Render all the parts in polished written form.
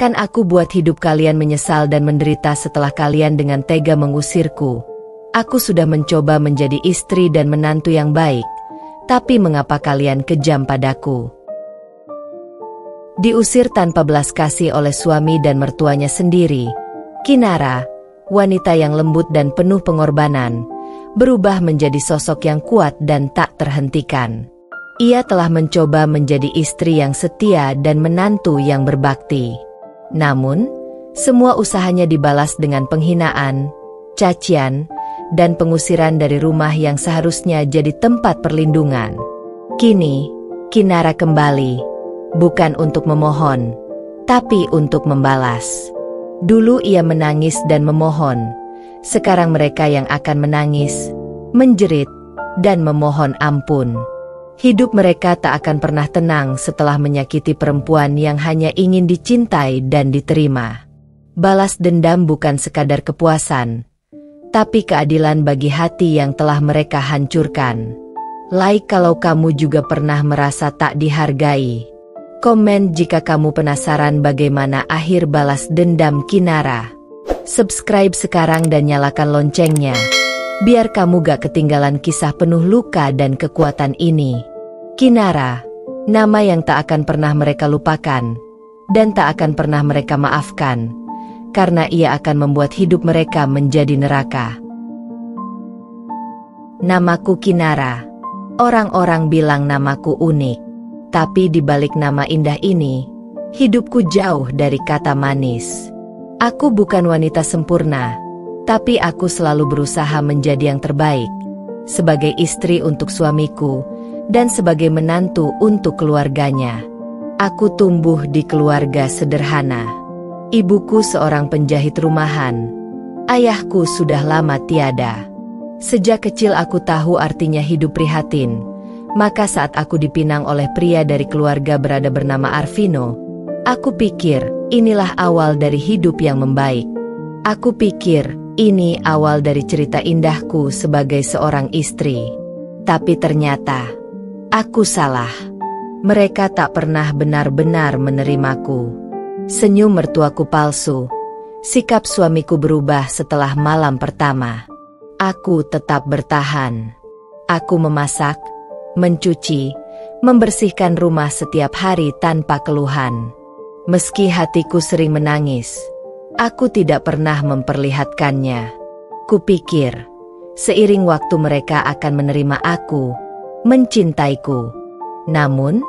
Akan aku buat hidup kalian menyesal dan menderita setelah kalian dengan tega mengusirku. Aku sudah mencoba menjadi istri dan menantu yang baik, tapi mengapa kalian kejam padaku? Diusir tanpa belas kasih oleh suami dan mertuanya sendiri, Kinara, wanita yang lembut dan penuh pengorbanan, berubah menjadi sosok yang kuat dan tak terhentikan. Ia telah mencoba menjadi istri yang setia dan menantu yang berbakti. Namun, semua usahanya dibalas dengan penghinaan, cacian, dan pengusiran dari rumah yang seharusnya jadi tempat perlindungan. Kini, Kinara kembali, bukan untuk memohon, tapi untuk membalas. Dulu ia menangis dan memohon, sekarang mereka yang akan menangis, menjerit, dan memohon ampun. Hidup mereka tak akan pernah tenang setelah menyakiti perempuan yang hanya ingin dicintai dan diterima. Balas dendam bukan sekadar kepuasan, tapi keadilan bagi hati yang telah mereka hancurkan. Like kalau kamu juga pernah merasa tak dihargai. Komen jika kamu penasaran bagaimana akhir balas dendam Kinara. Subscribe sekarang dan nyalakan loncengnya, biar kamu gak ketinggalan kisah penuh luka dan kekuatan ini. Kinara, nama yang tak akan pernah mereka lupakan, dan tak akan pernah mereka maafkan, karena ia akan membuat hidup mereka menjadi neraka. Namaku Kinara. Orang-orang bilang namaku unik, tapi di balik nama indah ini, hidupku jauh dari kata manis. Aku bukan wanita sempurna, tapi aku selalu berusaha menjadi yang terbaik, sebagai istri untuk suamiku, dan sebagai menantu untuk keluarganya. Aku tumbuh di keluarga sederhana. Ibuku seorang penjahit rumahan. Ayahku sudah lama tiada. Sejak kecil aku tahu artinya hidup prihatin. Maka saat aku dipinang oleh pria dari keluarga berada bernama Arvino, aku pikir inilah awal dari hidup yang membaik. Aku pikir ini awal dari cerita indahku sebagai seorang istri. Tapi ternyata aku salah. Mereka tak pernah benar-benar menerimaku. Senyum mertuaku palsu. Sikap suamiku berubah setelah malam pertama. Aku tetap bertahan. Aku memasak, mencuci, membersihkan rumah setiap hari tanpa keluhan. Meski hatiku sering menangis, aku tidak pernah memperlihatkannya. Kupikir, seiring waktu mereka akan menerima aku, mencintaiku. Namun,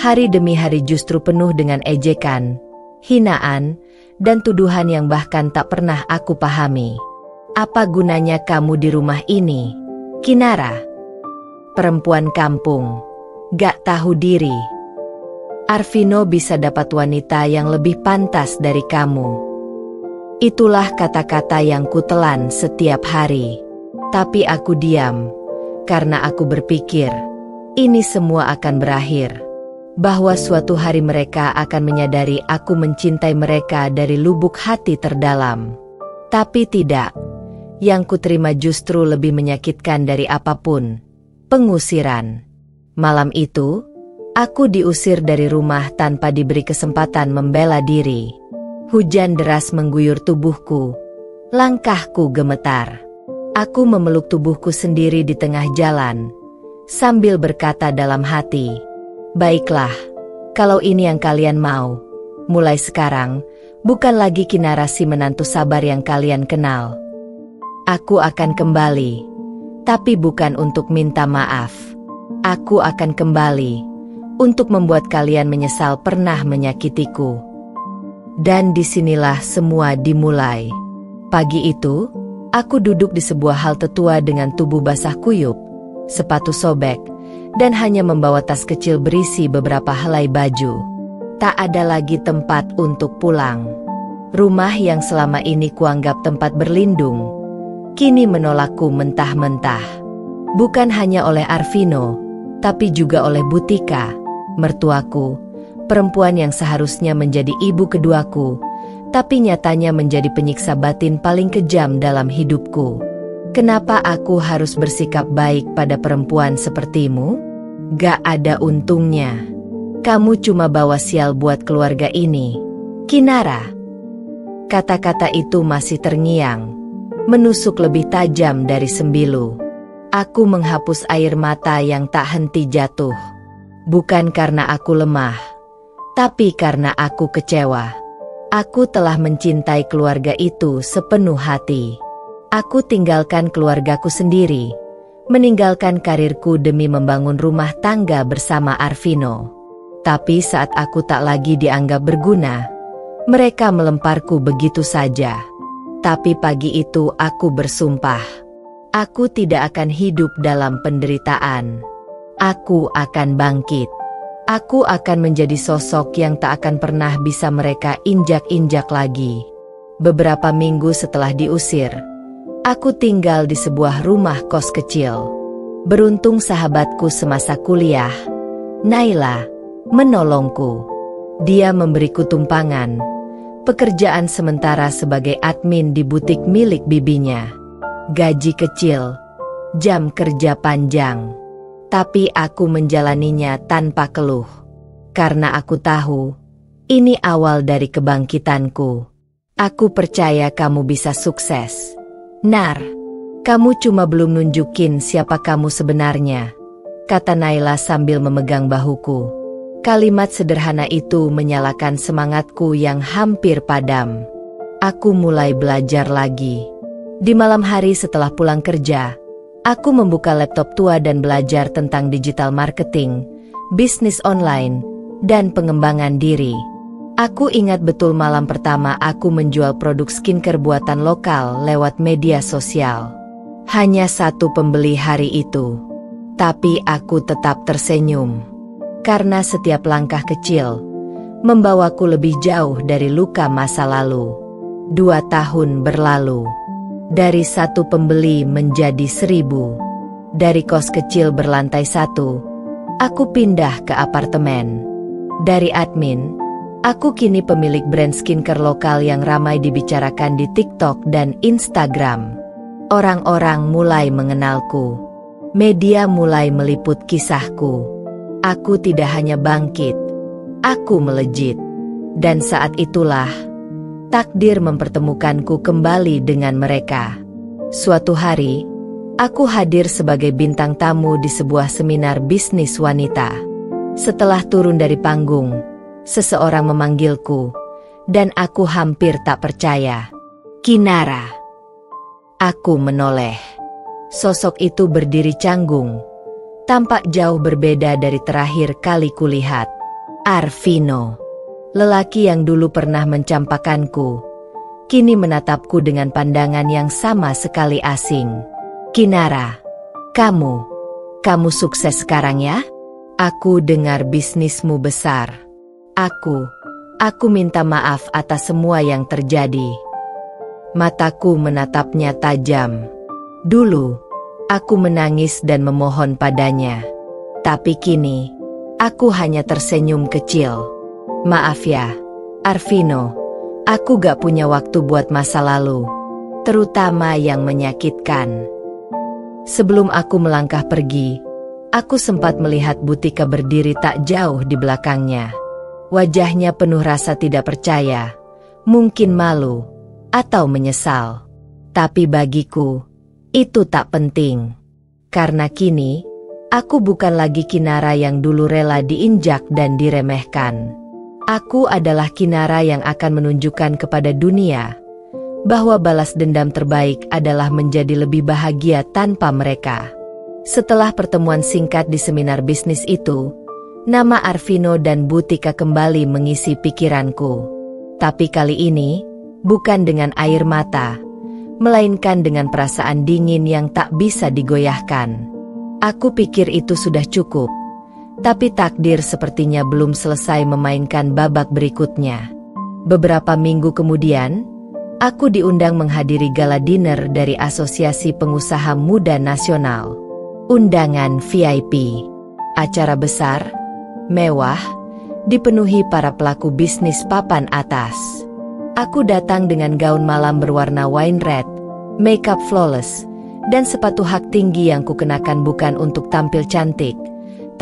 hari demi hari justru penuh dengan ejekan, hinaan, dan tuduhan yang bahkan tak pernah aku pahami. Apa gunanya kamu di rumah ini, Kinara? Perempuan kampung, gak tahu diri. Arvino bisa dapat wanita yang lebih pantas dari kamu. Itulah kata-kata yang kutelan setiap hari. Tapi aku diam, karena aku berpikir, ini semua akan berakhir. Bahwa suatu hari mereka akan menyadari aku mencintai mereka dari lubuk hati terdalam. Tapi tidak. Yang kuterima justru lebih menyakitkan dari apapun. Pengusiran. Malam itu, aku diusir dari rumah tanpa diberi kesempatan membela diri. Hujan deras mengguyur tubuhku. Langkahku gemetar. Aku memeluk tubuhku sendiri di tengah jalan, sambil berkata dalam hati, baiklah, kalau ini yang kalian mau. Mulai sekarang, bukan lagi Kinara si menantu sabar yang kalian kenal. Aku akan kembali, tapi bukan untuk minta maaf. Aku akan kembali untuk membuat kalian menyesal pernah menyakitiku. Dan disinilah semua dimulai. Pagi itu, aku duduk di sebuah halte tua dengan tubuh basah kuyup, sepatu sobek, dan hanya membawa tas kecil berisi beberapa helai baju. Tak ada lagi tempat untuk pulang. Rumah yang selama ini kuanggap tempat berlindung, kini menolakku mentah-mentah. Bukan hanya oleh Arvino, tapi juga oleh Butika, mertuaku, perempuan yang seharusnya menjadi ibu keduaku, tapi nyatanya menjadi penyiksa batin paling kejam dalam hidupku. Kenapa aku harus bersikap baik pada perempuan sepertimu? Gak ada untungnya. Kamu cuma bawa sial buat keluarga ini, Kinara. Kata-kata itu masih terngiang, menusuk lebih tajam dari sembilu. Aku menghapus air mata yang tak henti jatuh. Bukan karena aku lemah, tapi karena aku kecewa. Aku telah mencintai keluarga itu sepenuh hati. Aku tinggalkan keluargaku sendiri, meninggalkan karirku demi membangun rumah tangga bersama Arvino. Tapi saat aku tak lagi dianggap berguna, mereka melemparku begitu saja. Tapi pagi itu aku bersumpah, aku tidak akan hidup dalam penderitaan. Aku akan bangkit. Aku akan menjadi sosok yang tak akan pernah bisa mereka injak-injak lagi. Beberapa minggu setelah diusir, aku tinggal di sebuah rumah kos kecil. Beruntung sahabatku semasa kuliah, Naila, menolongku. Dia memberiku tumpangan, pekerjaan sementara sebagai admin di butik milik bibinya. Gaji kecil, jam kerja panjang. Tapi aku menjalaninya tanpa keluh. Karena aku tahu, ini awal dari kebangkitanku. Aku percaya kamu bisa sukses. Nar, kamu cuma belum nunjukin siapa kamu sebenarnya, kata Naila sambil memegang bahuku. Kalimat sederhana itu menyalakan semangatku yang hampir padam. Aku mulai belajar lagi. Di malam hari setelah pulang kerja, aku membuka laptop tua dan belajar tentang digital marketing, bisnis online, dan pengembangan diri. Aku ingat betul malam pertama aku menjual produk skincare buatan lokal lewat media sosial. Hanya satu pembeli hari itu. Tapi aku tetap tersenyum. Karena setiap langkah kecil membawaku lebih jauh dari luka masa lalu. 2 tahun berlalu. Dari 1 pembeli menjadi 1000. Dari kos kecil berlantai 1, aku pindah ke apartemen. Dari admin, aku kini pemilik brand skincare lokal yang ramai dibicarakan di TikTok dan Instagram. Orang-orang mulai mengenalku. Media mulai meliput kisahku. Aku tidak hanya bangkit, aku melejit. Dan saat itulah takdir mempertemukanku kembali dengan mereka. Suatu hari, aku hadir sebagai bintang tamu di sebuah seminar bisnis wanita. Setelah turun dari panggung, seseorang memanggilku, dan aku hampir tak percaya. Kinara. Aku menoleh. Sosok itu berdiri canggung, tampak jauh berbeda dari terakhir kali kulihat. Arvino. Lelaki yang dulu pernah mencampakanku, kini menatapku dengan pandangan yang sama sekali asing. Kinara, kamu sukses sekarang ya? Aku dengar bisnismu besar. Aku minta maaf atas semua yang terjadi. Mataku menatapnya tajam. Dulu, aku menangis dan memohon padanya. Tapi kini, aku hanya tersenyum kecil. Maaf ya, Arvino, aku gak punya waktu buat masa lalu, terutama yang menyakitkan. Sebelum aku melangkah pergi, aku sempat melihat Butika berdiri tak jauh di belakangnya. Wajahnya penuh rasa tidak percaya, mungkin malu, atau menyesal. Tapi bagiku, itu tak penting. Karena kini, aku bukan lagi Kinara yang dulu rela diinjak dan diremehkan. Aku adalah Kinara yang akan menunjukkan kepada dunia bahwa balas dendam terbaik adalah menjadi lebih bahagia tanpa mereka. Setelah pertemuan singkat di seminar bisnis itu, nama Arvino dan Butika kembali mengisi pikiranku. Tapi kali ini, bukan dengan air mata, melainkan dengan perasaan dingin yang tak bisa digoyahkan. Aku pikir itu sudah cukup. Tapi takdir sepertinya belum selesai memainkan babak berikutnya. Beberapa minggu kemudian, aku diundang menghadiri gala dinner dari Asosiasi Pengusaha Muda Nasional. Undangan VIP. Acara besar, mewah, dipenuhi para pelaku bisnis papan atas. Aku datang dengan gaun malam berwarna wine red, makeup flawless, dan sepatu hak tinggi yang kukenakan bukan untuk tampil cantik,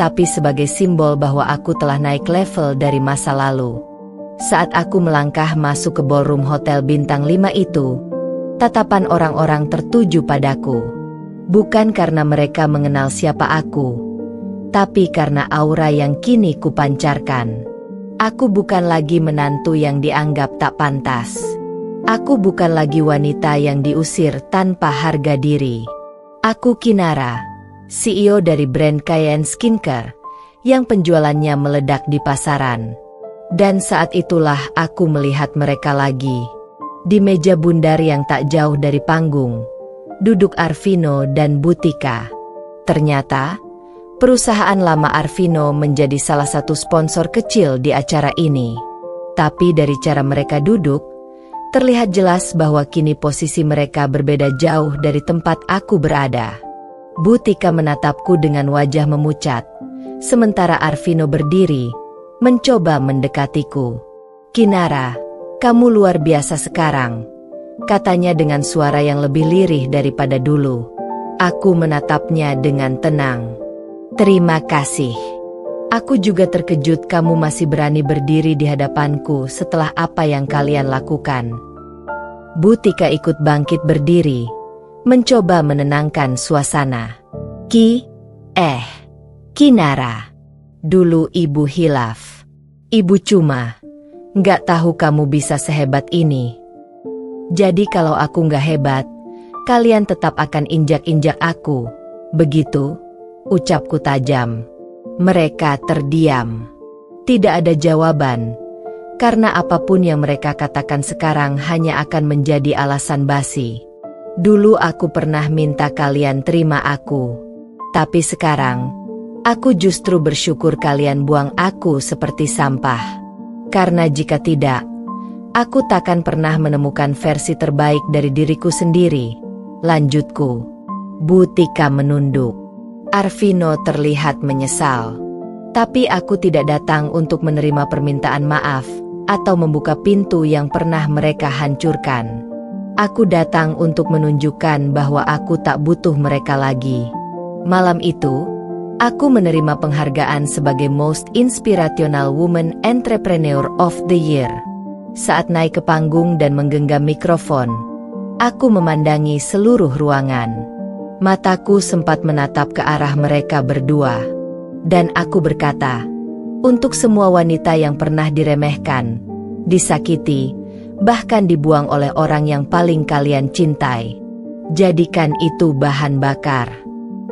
tapi sebagai simbol bahwa aku telah naik level dari masa lalu. Saat aku melangkah masuk ke ballroom hotel bintang 5 itu, tatapan orang-orang tertuju padaku. Bukan karena mereka mengenal siapa aku, tapi karena aura yang kini kupancarkan. Aku bukan lagi menantu yang dianggap tak pantas. Aku bukan lagi wanita yang diusir tanpa harga diri. Aku Kinara, CEO dari brand Cayenne Skincare, yang penjualannya meledak di pasaran. Dan saat itulah aku melihat mereka lagi. Di meja bundar yang tak jauh dari panggung, duduk Arvino dan Butika. Ternyata, perusahaan lama Arvino menjadi salah satu sponsor kecil di acara ini. Tapi dari cara mereka duduk, terlihat jelas bahwa kini posisi mereka berbeda jauh dari tempat aku berada. Butika menatapku dengan wajah memucat, sementara Arvino berdiri, mencoba mendekatiku. "Kinara, kamu luar biasa sekarang," katanya dengan suara yang lebih lirih daripada dulu. Aku menatapnya dengan tenang. "Terima kasih. Aku juga terkejut kamu masih berani berdiri di hadapanku setelah apa yang kalian lakukan." Butika ikut bangkit berdiri, mencoba menenangkan suasana. Kinara. Dulu ibu hilaf. Ibu cuma nggak tahu kamu bisa sehebat ini. Jadi kalau aku nggak hebat, kalian tetap akan injak-injak aku. Begitu, ucapku tajam. Mereka terdiam. Tidak ada jawaban, karena apapun yang mereka katakan sekarang hanya akan menjadi alasan basi. Dulu aku pernah minta kalian terima aku, tapi sekarang aku justru bersyukur kalian buang aku seperti sampah. Karena jika tidak, aku takkan pernah menemukan versi terbaik dari diriku sendiri. Lanjutku. Butika menunduk. Arvino terlihat menyesal. Tapi aku tidak datang untuk menerima permintaan maaf atau membuka pintu yang pernah mereka hancurkan. Aku datang untuk menunjukkan bahwa aku tak butuh mereka lagi. Malam itu, aku menerima penghargaan sebagai Most Inspirational Woman Entrepreneur of the Year. Saat naik ke panggung dan menggenggam mikrofon, aku memandangi seluruh ruangan. Mataku sempat menatap ke arah mereka berdua. Dan aku berkata, untuk semua wanita yang pernah diremehkan, disakiti, bahkan dibuang oleh orang yang paling kalian cintai, jadikan itu bahan bakar.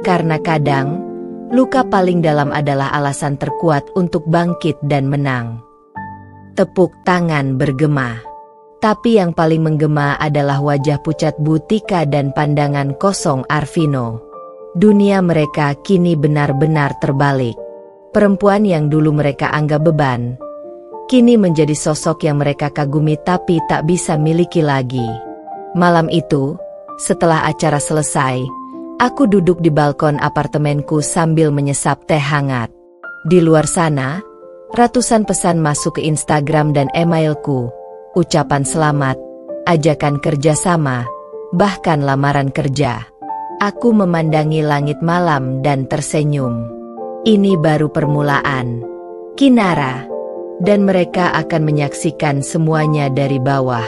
Karena kadang, luka paling dalam adalah alasan terkuat untuk bangkit dan menang. Tepuk tangan bergema. Tapi yang paling menggema adalah wajah pucat Butika dan pandangan kosong Arvino. Dunia mereka kini benar-benar terbalik. Perempuan yang dulu mereka anggap beban, kini menjadi sosok yang mereka kagumi tapi tak bisa miliki lagi. Malam itu, setelah acara selesai, aku duduk di balkon apartemenku sambil menyesap teh hangat. Di luar sana, ratusan pesan masuk ke Instagram dan emailku. Ucapan selamat, ajakan kerjasama, bahkan lamaran kerja. Aku memandangi langit malam dan tersenyum. Ini baru permulaan, Kinara. Dan mereka akan menyaksikan semuanya dari bawah.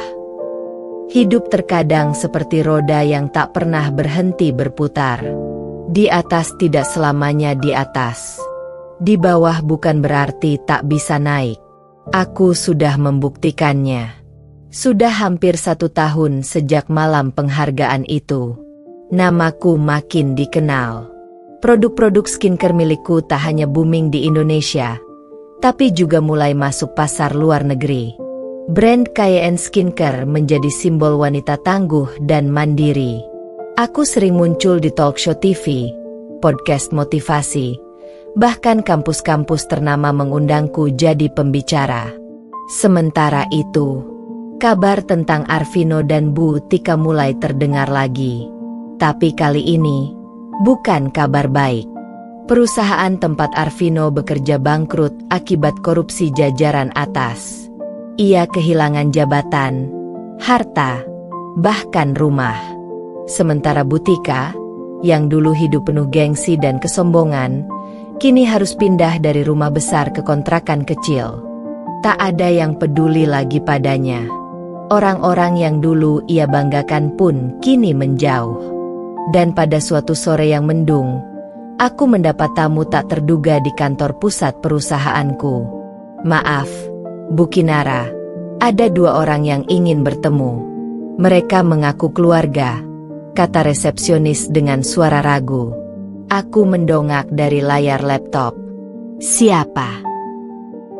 Hidup terkadang seperti roda yang tak pernah berhenti berputar. Di atas tidak selamanya di atas. Di bawah bukan berarti tak bisa naik. Aku sudah membuktikannya. Sudah hampir 1 tahun sejak malam penghargaan itu. Namaku makin dikenal. Produk-produk skincare milikku tak hanya booming di Indonesia, tapi juga mulai masuk pasar luar negeri. Brand Cayenne Skincare menjadi simbol wanita tangguh dan mandiri. Aku sering muncul di talkshow TV, podcast motivasi, bahkan kampus-kampus ternama mengundangku jadi pembicara. Sementara itu, kabar tentang Arvino dan Butika mulai terdengar lagi. Tapi kali ini, bukan kabar baik. Perusahaan tempat Arvino bekerja bangkrut akibat korupsi jajaran atas. Ia kehilangan jabatan, harta, bahkan rumah. Sementara Butika, yang dulu hidup penuh gengsi dan kesombongan, kini harus pindah dari rumah besar ke kontrakan kecil. Tak ada yang peduli lagi padanya. Orang-orang yang dulu ia banggakan pun kini menjauh. Dan pada suatu sore yang mendung, aku mendapat tamu tak terduga di kantor pusat perusahaanku. "Maaf, Bu Kinara, ada 2 orang yang ingin bertemu." "Mereka mengaku keluarga," kata resepsionis dengan suara ragu. Aku mendongak dari layar laptop. "Siapa?"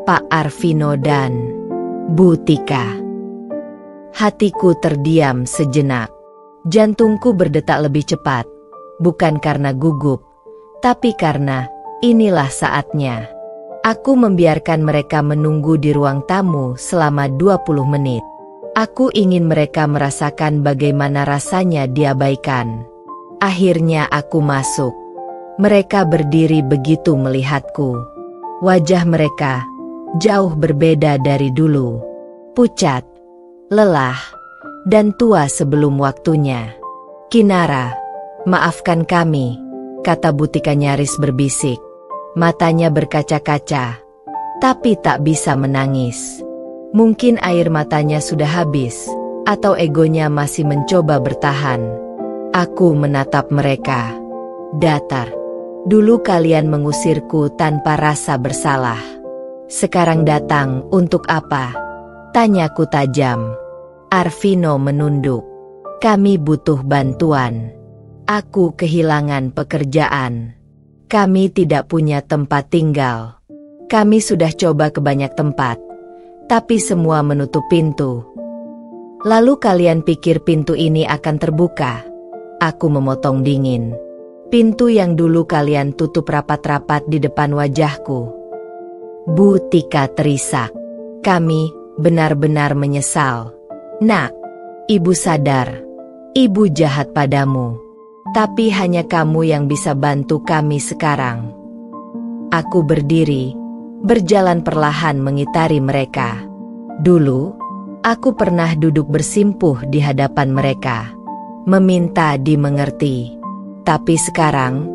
"Pak Arvino dan Bu Tika." Hatiku terdiam sejenak. Jantungku berdetak lebih cepat, bukan karena gugup, tapi karena inilah saatnya. Aku membiarkan mereka menunggu di ruang tamu selama 20 menit. Aku ingin mereka merasakan bagaimana rasanya diabaikan. Akhirnya aku masuk. Mereka berdiri begitu melihatku. Wajah mereka jauh berbeda dari dulu. Pucat, lelah, dan tua sebelum waktunya. "Kinara, maafkan kami," kata Bu Tika nyaris berbisik. Matanya berkaca-kaca, tapi tak bisa menangis. Mungkin air matanya sudah habis, atau egonya masih mencoba bertahan. Aku menatap mereka. Datar. Dulu kalian mengusirku tanpa rasa bersalah. Sekarang datang untuk apa? Tanyaku tajam. Arvino menunduk. "Kami butuh bantuan. Aku kehilangan pekerjaan. Kami tidak punya tempat tinggal. Kami sudah coba ke banyak tempat, tapi semua menutup pintu." "Lalu kalian pikir pintu ini akan terbuka?" Aku memotong dingin. "Pintu yang dulu kalian tutup rapat-rapat di depan wajahku." Bu Tika terisak. "Kami benar-benar menyesal. Nak, Ibu sadar, Ibu jahat padamu. Tapi hanya kamu yang bisa bantu kami sekarang." Aku berdiri, berjalan perlahan mengitari mereka. Dulu, aku pernah duduk bersimpuh di hadapan mereka, meminta dimengerti. Tapi sekarang,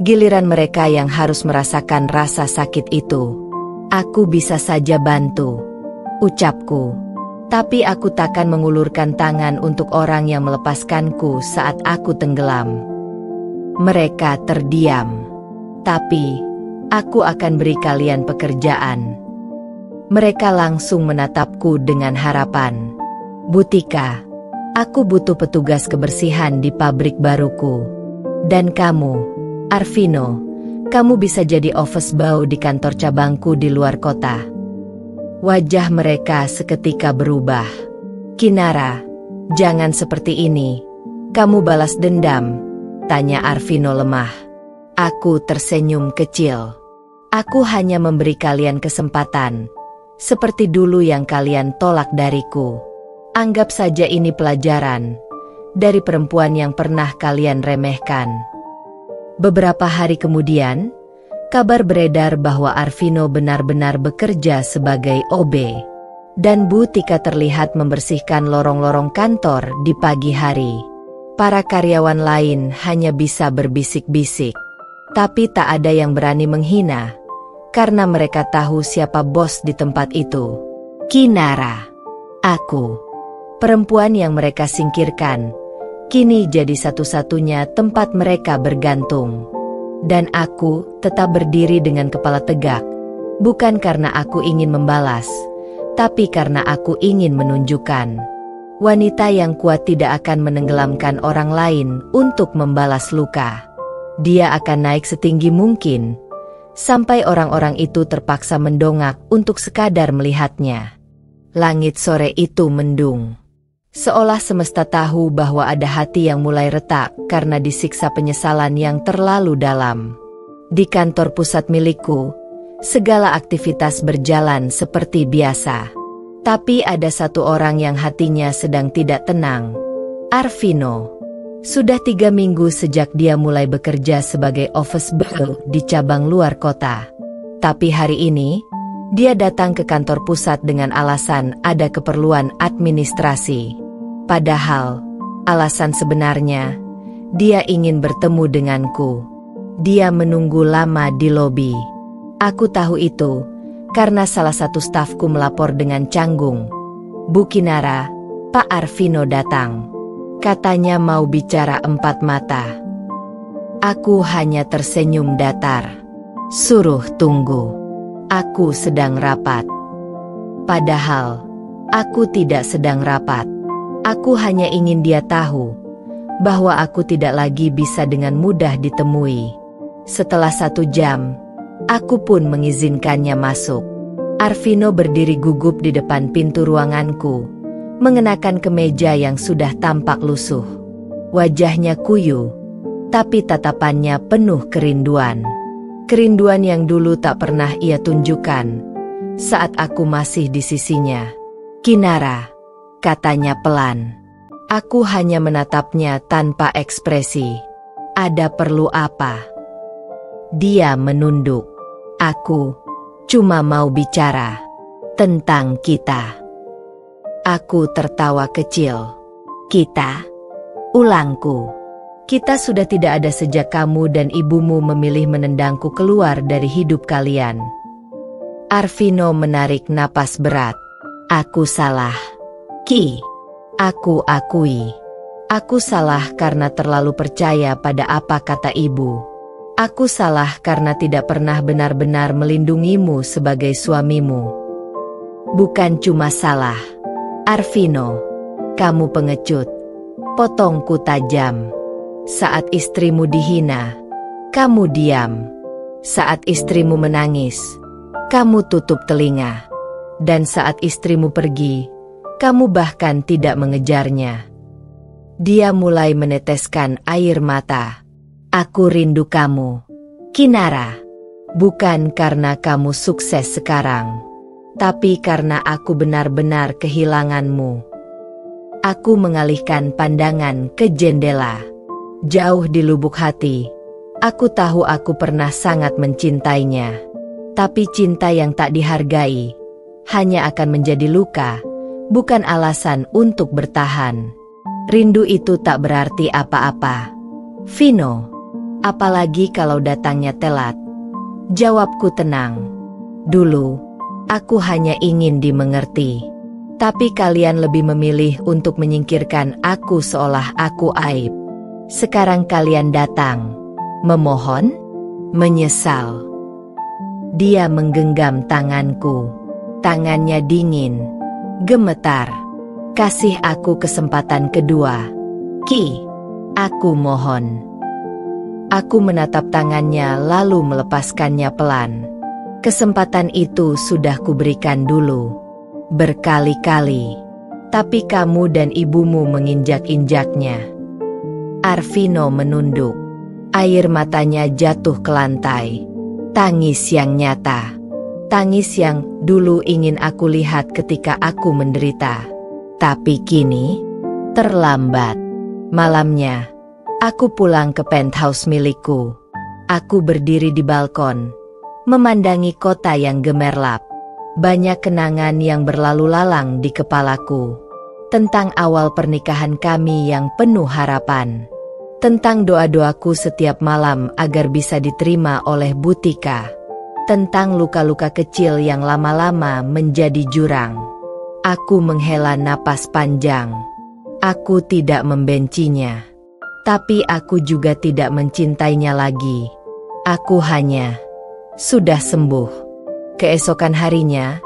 giliran mereka yang harus merasakan rasa sakit itu. "Aku bisa saja bantu," ucapku. "Tapi aku takkan mengulurkan tangan untuk orang yang melepaskanku saat aku tenggelam." Mereka terdiam. "Tapi, aku akan beri kalian pekerjaan." Mereka langsung menatapku dengan harapan. "Bu Tika, aku butuh petugas kebersihan di pabrik baruku. Dan kamu, Arvino, kamu bisa jadi office boy di kantor cabangku di luar kota." Wajah mereka seketika berubah. "Kinara, jangan seperti ini. Kamu balas dendam?" tanya Arvino lemah. Aku tersenyum kecil. "Aku hanya memberi kalian kesempatan, seperti dulu yang kalian tolak dariku. Anggap saja ini pelajaran dari perempuan yang pernah kalian remehkan." Beberapa hari kemudian, kabar beredar bahwa Arvino benar-benar bekerja sebagai OB. Dan Bu Tika terlihat membersihkan lorong-lorong kantor di pagi hari. Para karyawan lain hanya bisa berbisik-bisik. Tapi tak ada yang berani menghina, karena mereka tahu siapa bos di tempat itu. Kinara. Aku. Perempuan yang mereka singkirkan, kini jadi satu-satunya tempat mereka bergantung. Dan aku tetap berdiri dengan kepala tegak, bukan karena aku ingin membalas, tapi karena aku ingin menunjukkan. Wanita yang kuat tidak akan menenggelamkan orang lain untuk membalas luka. Dia akan naik setinggi mungkin, sampai orang-orang itu terpaksa mendongak untuk sekadar melihatnya. Langit sore itu mendung. Seolah semesta tahu bahwa ada hati yang mulai retak karena disiksa penyesalan yang terlalu dalam. Di kantor pusat milikku, segala aktivitas berjalan seperti biasa. Tapi ada satu orang yang hatinya sedang tidak tenang. Arvino. Sudah 3 minggu sejak dia mulai bekerja sebagai office boy di cabang luar kota. Tapi hari ini, dia datang ke kantor pusat dengan alasan ada keperluan administrasi. Padahal, alasan sebenarnya, dia ingin bertemu denganku. Dia menunggu lama di lobi. Aku tahu itu, karena salah satu stafku melapor dengan canggung. "Bu Kinara, Pak Arvino datang. Katanya mau bicara empat mata." Aku hanya tersenyum datar. "Suruh tunggu. Aku sedang rapat." Padahal, aku tidak sedang rapat. Aku hanya ingin dia tahu bahwa aku tidak lagi bisa dengan mudah ditemui. Setelah 1 jam, aku pun mengizinkannya masuk. Arvino berdiri gugup di depan pintu ruanganku, mengenakan kemeja yang sudah tampak lusuh. Wajahnya kuyu, tapi tatapannya penuh kerinduan. Kerinduan yang dulu tak pernah ia tunjukkan saat aku masih di sisinya. "Kinara," katanya pelan. Aku hanya menatapnya tanpa ekspresi. "Ada perlu apa?" Dia menunduk. "Aku cuma mau bicara tentang kita." Aku tertawa kecil. "Kita?" Ulangku. "Kita sudah tidak ada sejak kamu dan ibumu memilih menendangku keluar dari hidup kalian." Arvino menarik napas berat. "Aku salah, Ki. Aku akui. Aku salah karena terlalu percaya pada apa kata ibu. Aku salah karena tidak pernah benar-benar melindungimu sebagai suamimu." "Bukan cuma salah, Arvino. Kamu pengecut." Potongku tajam. "Saat istrimu dihina, kamu diam. Saat istrimu menangis, kamu tutup telinga. Dan saat istrimu pergi, kamu bahkan tidak mengejarnya." Dia mulai meneteskan air mata. "Aku rindu kamu, Kinara. Bukan karena kamu sukses sekarang, tapi karena aku benar-benar kehilanganmu." Aku mengalihkan pandangan ke jendela. Jauh di lubuk hati, aku tahu aku pernah sangat mencintainya. Tapi cinta yang tak dihargai hanya akan menjadi luka, bukan alasan untuk bertahan. Rindu itu tak berarti apa-apa, Vino. Apalagi kalau datangnya telat. Jawabku tenang. "Dulu, aku hanya ingin dimengerti. Tapi kalian lebih memilih untuk menyingkirkan aku seolah aku aib. Sekarang kalian datang, memohon, menyesal." Dia menggenggam tanganku. Tangannya dingin, gemetar. "Kasih aku kesempatan kedua, Ki. Aku mohon." Aku menatap tangannya lalu melepaskannya pelan. "Kesempatan itu sudah kuberikan dulu, berkali-kali. Tapi kamu dan ibumu menginjak-injaknya." Arvino menunduk. Air matanya jatuh ke lantai. Tangis yang nyata. Tangis yang dulu ingin aku lihat ketika aku menderita. Tapi kini, terlambat. Malamnya, aku pulang ke penthouse milikku. Aku berdiri di balkon, memandangi kota yang gemerlap. Banyak kenangan yang berlalu lalang di kepalaku. Tentang awal pernikahan kami yang penuh harapan. Tentang doa-doaku setiap malam agar bisa diterima oleh Butika. Tentang luka-luka kecil yang lama-lama menjadi jurang. Aku menghela napas panjang. Aku tidak membencinya. Tapi aku juga tidak mencintainya lagi. Aku hanya sudah sembuh. Keesokan harinya,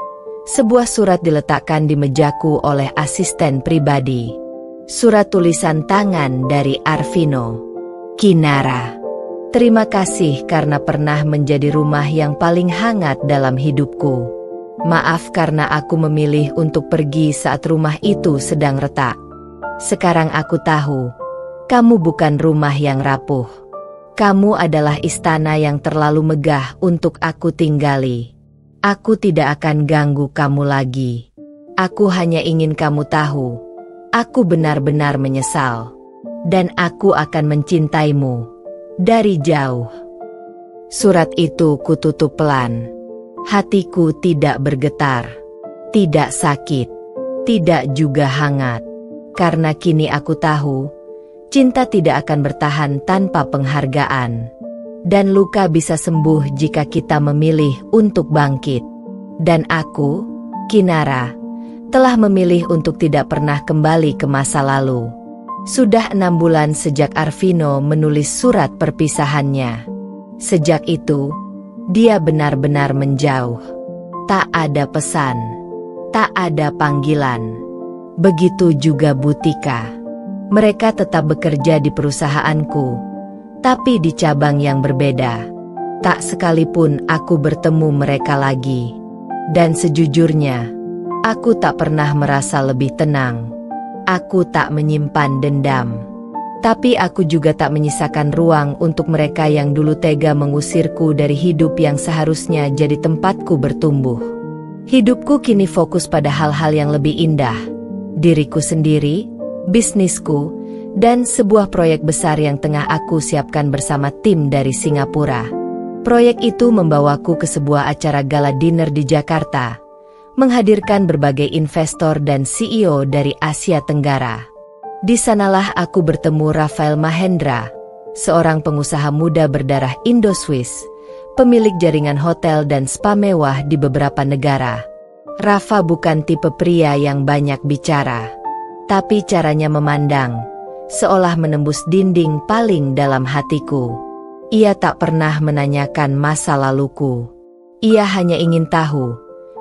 sebuah surat diletakkan di mejaku oleh asisten pribadi. Surat tulisan tangan dari Arvino. "Kinara, terima kasih karena pernah menjadi rumah yang paling hangat dalam hidupku. Maaf karena aku memilih untuk pergi saat rumah itu sedang retak. Sekarang aku tahu, kamu bukan rumah yang rapuh. Kamu adalah istana yang terlalu megah untuk aku tinggali. Aku tidak akan ganggu kamu lagi. Aku hanya ingin kamu tahu, aku benar-benar menyesal. Dan aku akan mencintaimu dari jauh." Surat itu kututup pelan. Hatiku tidak bergetar, tidak sakit, tidak juga hangat. Karena kini aku tahu, cinta tidak akan bertahan tanpa penghargaan. Dan luka bisa sembuh jika kita memilih untuk bangkit. Dan aku, Kinara, telah memilih untuk tidak pernah kembali ke masa lalu. Sudah 6 bulan sejak Arvino menulis surat perpisahannya. Sejak itu, dia benar-benar menjauh. Tak ada pesan, tak ada panggilan. Begitu juga Butika. Mereka tetap bekerja di perusahaanku, tapi di cabang yang berbeda. Tak sekalipun aku bertemu mereka lagi. Dan sejujurnya, aku tak pernah merasa lebih tenang. Aku tak menyimpan dendam. Tapi aku juga tak menyisakan ruang untuk mereka yang dulu tega mengusirku dari hidup yang seharusnya jadi tempatku bertumbuh. Hidupku kini fokus pada hal-hal yang lebih indah. Diriku sendiri, bisnisku, dan sebuah proyek besar yang tengah aku siapkan bersama tim dari Singapura. Proyek itu membawaku ke sebuah acara gala dinner di Jakarta, menghadirkan berbagai investor dan CEO dari Asia Tenggara. Di sanalah aku bertemu Rafael Mahendra, seorang pengusaha muda berdarah Indo-Swiss, pemilik jaringan hotel dan spa mewah di beberapa negara. Rafa bukan tipe pria yang banyak bicara, tapi caranya memandang, seolah menembus dinding paling dalam hatiku. Ia tak pernah menanyakan masa laluku. Ia hanya ingin tahu,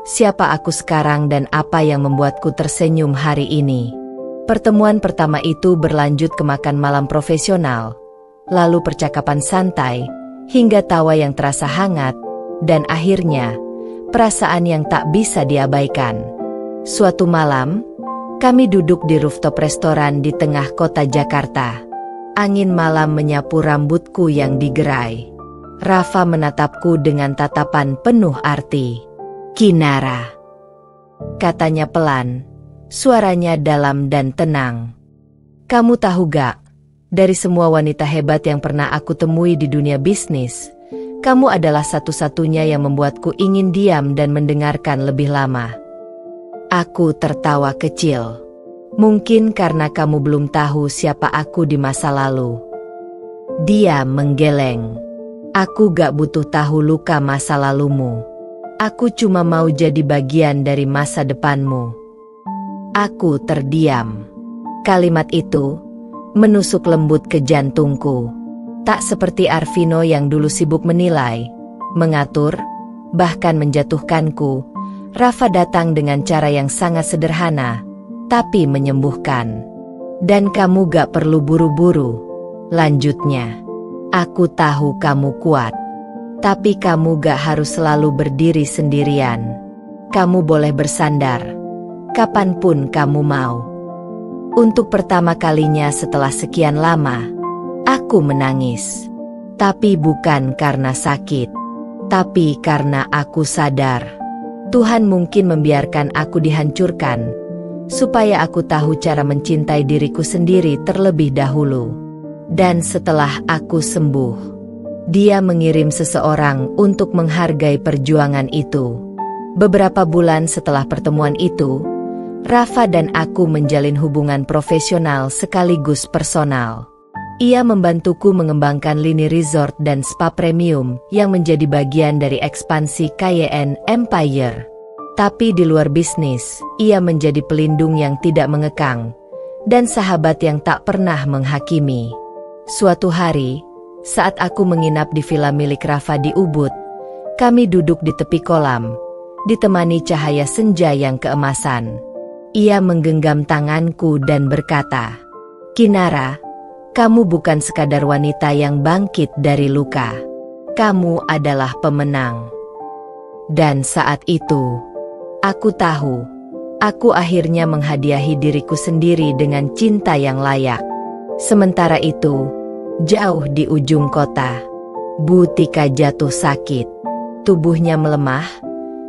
siapa aku sekarang dan apa yang membuatku tersenyum hari ini. Pertemuan pertama itu berlanjut ke makan malam profesional, lalu percakapan santai, hingga tawa yang terasa hangat, dan akhirnya, perasaan yang tak bisa diabaikan. Suatu malam, kami duduk di rooftop restoran di tengah kota Jakarta. Angin malam menyapu rambutku yang digerai. Rafa menatapku dengan tatapan penuh arti. "Kinara," katanya pelan, suaranya dalam dan tenang. "Kamu tahu gak, dari semua wanita hebat yang pernah aku temui di dunia bisnis, kamu adalah satu-satunya yang membuatku ingin diam dan mendengarkan lebih lama." Aku tertawa kecil. "Mungkin karena kamu belum tahu siapa aku di masa lalu." Dia menggeleng. "Aku gak butuh tahu luka masa lalumu. Aku cuma mau jadi bagian dari masa depanmu." Aku terdiam. Kalimat itu menusuk lembut ke jantungku. Tak seperti Arvino yang dulu sibuk menilai, mengatur, bahkan menjatuhkanku, Rafa datang dengan cara yang sangat sederhana, tapi menyembuhkan. "Dan kamu gak perlu buru-buru," lanjutnya. "Aku tahu kamu kuat, tapi kamu gak harus selalu berdiri sendirian. Kamu boleh bersandar kapanpun kamu mau." Untuk pertama kalinya setelah sekian lama, aku menangis. Tapi bukan karena sakit, tapi karena aku sadar Tuhan mungkin membiarkan aku dihancurkan, supaya aku tahu cara mencintai diriku sendiri terlebih dahulu. Dan setelah aku sembuh, Dia mengirim seseorang untuk menghargai perjuangan itu. Beberapa bulan setelah pertemuan itu, Rafa dan aku menjalin hubungan profesional sekaligus personal. Ia membantuku mengembangkan lini resort dan spa premium yang menjadi bagian dari ekspansi KYN Empire. Tapi di luar bisnis, ia menjadi pelindung yang tidak mengekang, dan sahabat yang tak pernah menghakimi. Suatu hari, saat aku menginap di villa milik Rafa di Ubud, kami duduk di tepi kolam, ditemani cahaya senja yang keemasan. Ia menggenggam tanganku dan berkata, "Kinara, kamu bukan sekadar wanita yang bangkit dari luka. Kamu adalah pemenang." Dan saat itu, aku tahu, aku akhirnya menghadiahi diriku sendiri dengan cinta yang layak. Sementara itu, jauh di ujung kota, Butika jatuh sakit. Tubuhnya melemah.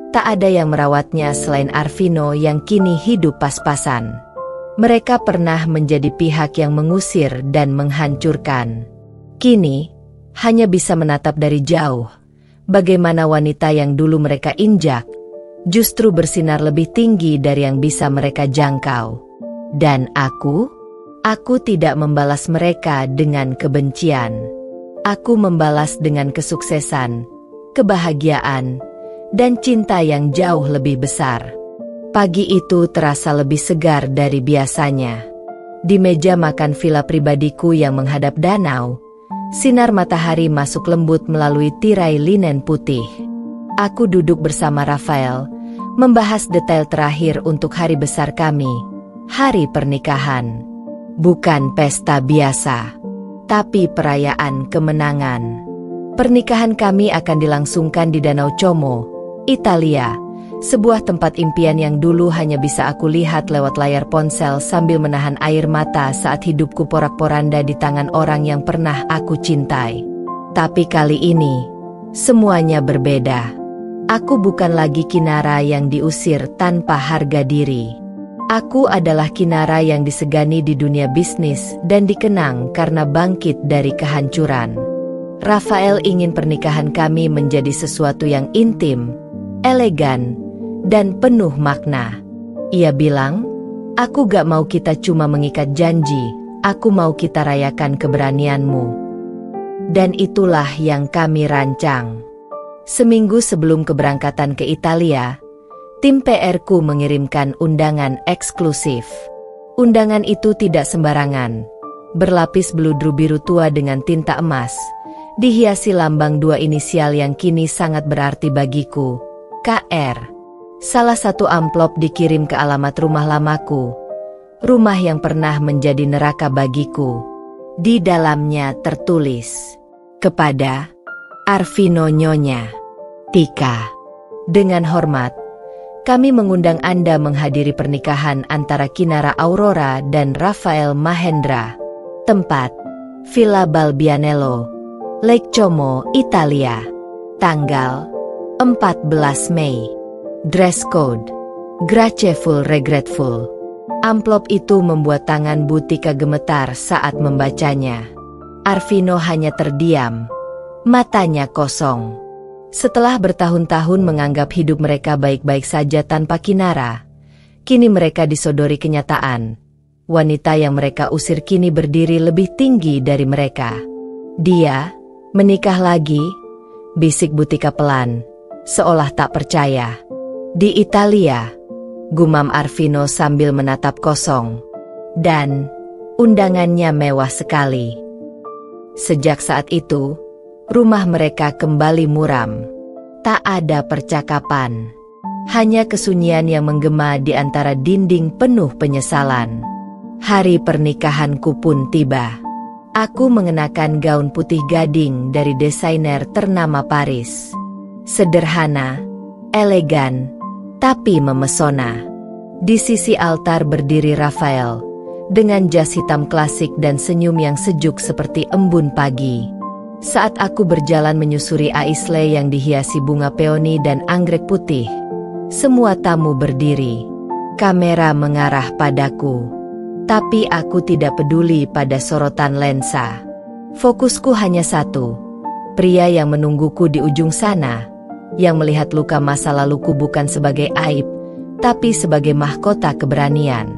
Tak ada yang merawatnya selain Arvino yang kini hidup pas-pasan. Mereka pernah menjadi pihak yang mengusir dan menghancurkan. Kini, hanya bisa menatap dari jauh, bagaimana wanita yang dulu mereka injak, justru bersinar lebih tinggi dari yang bisa mereka jangkau. Dan aku tidak membalas mereka dengan kebencian. Aku membalas dengan kesuksesan, kebahagiaan, dan cinta yang jauh lebih besar. Pagi itu terasa lebih segar dari biasanya. Di meja makan villa pribadiku yang menghadap danau, sinar matahari masuk lembut melalui tirai linen putih. Aku duduk bersama Rafael, membahas detail terakhir untuk hari besar kami, hari pernikahan. Bukan pesta biasa, tapi perayaan kemenangan. Pernikahan kami akan dilangsungkan di Danau Como, Italia, sebuah tempat impian yang dulu hanya bisa aku lihat lewat layar ponsel sambil menahan air mata saat hidupku porak-poranda di tangan orang yang pernah aku cintai. Tapi kali ini, semuanya berbeda. Aku bukan lagi Kinara yang diusir tanpa harga diri. Aku adalah Kinara yang disegani di dunia bisnis dan dikenang karena bangkit dari kehancuran. Rafael ingin pernikahan kami menjadi sesuatu yang intim, elegan, dan penuh makna. Ia bilang, aku gak mau kita cuma mengikat janji, aku mau kita rayakan keberanianmu. Dan itulah yang kami rancang. Seminggu sebelum keberangkatan ke Italia, tim PR-ku mengirimkan undangan eksklusif. Undangan itu tidak sembarangan. Berlapis beludru biru tua dengan tinta emas, dihiasi lambang dua inisial yang kini sangat berarti bagiku, KR. Salah satu amplop dikirim ke alamat rumah lamaku, rumah yang pernah menjadi neraka bagiku. Di dalamnya tertulis, kepada Arvino Nyonya Tika. Dengan hormat, kami mengundang Anda menghadiri pernikahan antara Kinara Aurora dan Rafael Mahendra. Tempat, Villa Balbianello, Lake Como, Italia. Tanggal, 14 Mei. Dress code, grateful regretful. Amplop itu membuat tangan Bu Tika gemetar saat membacanya. Arvino hanya terdiam, matanya kosong. Setelah bertahun-tahun menganggap hidup mereka baik-baik saja tanpa Kinara, kini mereka disodori kenyataan. Wanita yang mereka usir kini berdiri lebih tinggi dari mereka. Dia menikah lagi, bisik Bu Tika pelan, seolah tak percaya. Di Italia, gumam Arvino sambil menatap kosong. Dan undangannya mewah sekali. Sejak saat itu, rumah mereka kembali muram. Tak ada percakapan. Hanya kesunyian yang menggema di antara dinding penuh penyesalan. Hari pernikahanku pun tiba. Aku mengenakan gaun putih gading dari desainer ternama Paris. Sederhana, elegan, tapi memesona. Di sisi altar berdiri Rafael, dengan jas hitam klasik dan senyum yang sejuk seperti embun pagi. Saat aku berjalan menyusuri aisle yang dihiasi bunga peoni dan anggrek putih, semua tamu berdiri. Kamera mengarah padaku. Tapi aku tidak peduli pada sorotan lensa. Fokusku hanya satu. Pria yang menungguku di ujung sana, yang melihat luka masa laluku bukan sebagai aib, tapi sebagai mahkota keberanian.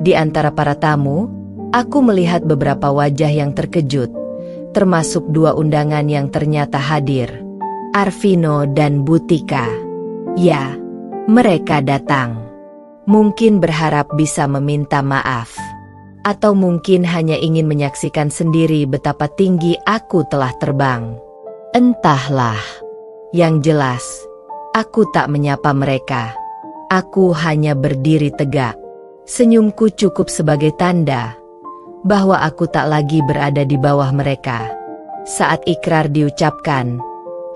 Di antara para tamu, aku melihat beberapa wajah yang terkejut, termasuk dua undangan yang ternyata hadir, Arvino dan Bu Tika. Ya, mereka datang. Mungkin berharap bisa meminta maaf. Atau mungkin hanya ingin menyaksikan sendiri betapa tinggi aku telah terbang. Entahlah. Yang jelas, aku tak menyapa mereka. Aku hanya berdiri tegak. Senyumku cukup sebagai tanda bahwa aku tak lagi berada di bawah mereka. Saat ikrar diucapkan,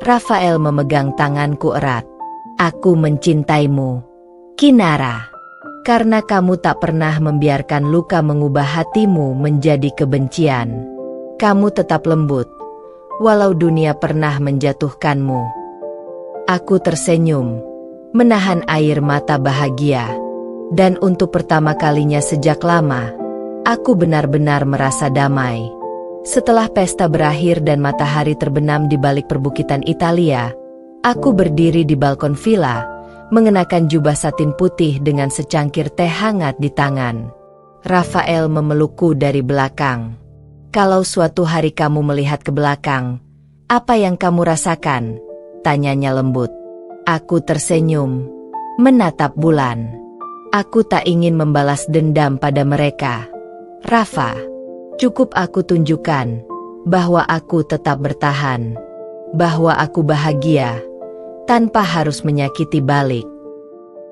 Rafael memegang tanganku erat. Aku mencintaimu, Kinara, karena kamu tak pernah membiarkan luka mengubah hatimu menjadi kebencian. Kamu tetap lembut, walau dunia pernah menjatuhkanmu. Aku tersenyum, menahan air mata bahagia, dan untuk pertama kalinya sejak lama, aku benar-benar merasa damai. Setelah pesta berakhir dan matahari terbenam di balik perbukitan Italia, aku berdiri di balkon villa, mengenakan jubah satin putih dengan secangkir teh hangat di tangan. Rafael memelukku dari belakang. Kalau suatu hari kamu melihat ke belakang, apa yang kamu rasakan? Tanyanya lembut. Aku tersenyum, menatap bulan. Aku tak ingin membalas dendam pada mereka. Rafa, cukup aku tunjukkan bahwa aku tetap bertahan, bahwa aku bahagia tanpa harus menyakiti balik.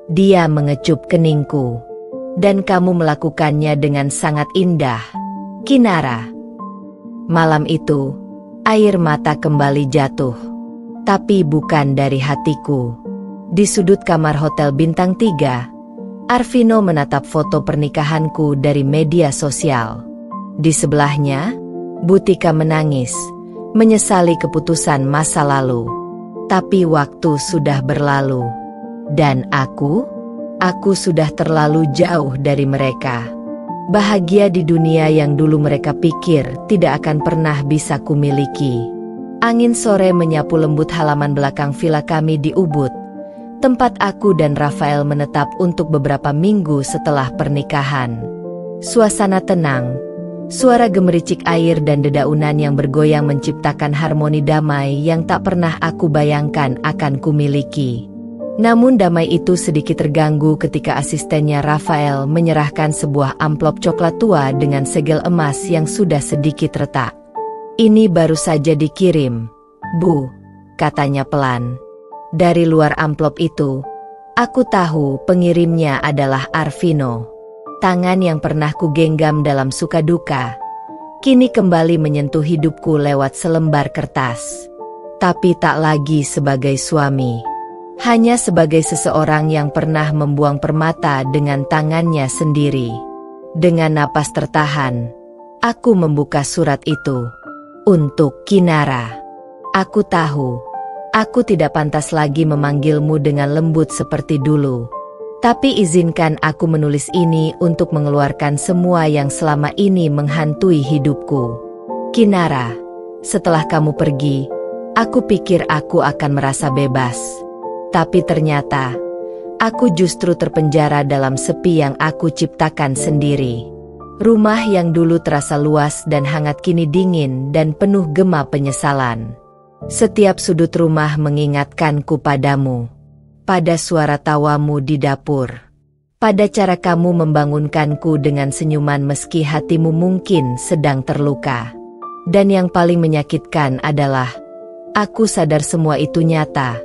Dia mengecup keningku. Dan kamu melakukannya dengan sangat indah, Kinara. Malam itu, air mata kembali jatuh. Tapi bukan dari hatiku. Di sudut kamar hotel bintang 3, Arvino menatap foto pernikahanku dari media sosial. Di sebelahnya, Butika menangis, menyesali keputusan masa lalu. Tapi waktu sudah berlalu. Dan aku sudah terlalu jauh dari mereka. Bahagia di dunia yang dulu mereka pikir tidak akan pernah bisa kumiliki. Angin sore menyapu lembut halaman belakang villa kami di Ubud, tempat aku dan Rafael menetap untuk beberapa minggu setelah pernikahan. Suasana tenang, suara gemericik air dan dedaunan yang bergoyang menciptakan harmoni damai yang tak pernah aku bayangkan akan kumiliki. Namun damai itu sedikit terganggu ketika asistennya Rafael menyerahkan sebuah amplop coklat tua dengan segel emas yang sudah sedikit retak. "Ini baru saja dikirim, Bu," katanya pelan. Dari luar amplop itu, aku tahu pengirimnya adalah Arvino. Tangan yang pernah kugenggam dalam suka duka, kini kembali menyentuh hidupku lewat selembar kertas. Tapi tak lagi sebagai suami. Hanya sebagai seseorang yang pernah membuang permata dengan tangannya sendiri. Dengan napas tertahan, aku membuka surat itu. Untuk Kinara. Aku tahu, aku tidak pantas lagi memanggilmu dengan lembut seperti dulu. Tapi izinkan aku menulis ini untuk mengeluarkan semua yang selama ini menghantui hidupku. Kinara, setelah kamu pergi, aku pikir aku akan merasa bebas. Tapi ternyata, aku justru terpenjara dalam sepi yang aku ciptakan sendiri. Rumah yang dulu terasa luas dan hangat kini dingin dan penuh gema penyesalan. Setiap sudut rumah mengingatkanku padamu. Pada suara tawamu di dapur. Pada cara kamu membangunkanku dengan senyuman meski hatimu mungkin sedang terluka. Dan yang paling menyakitkan adalah, aku sadar semua itu nyata.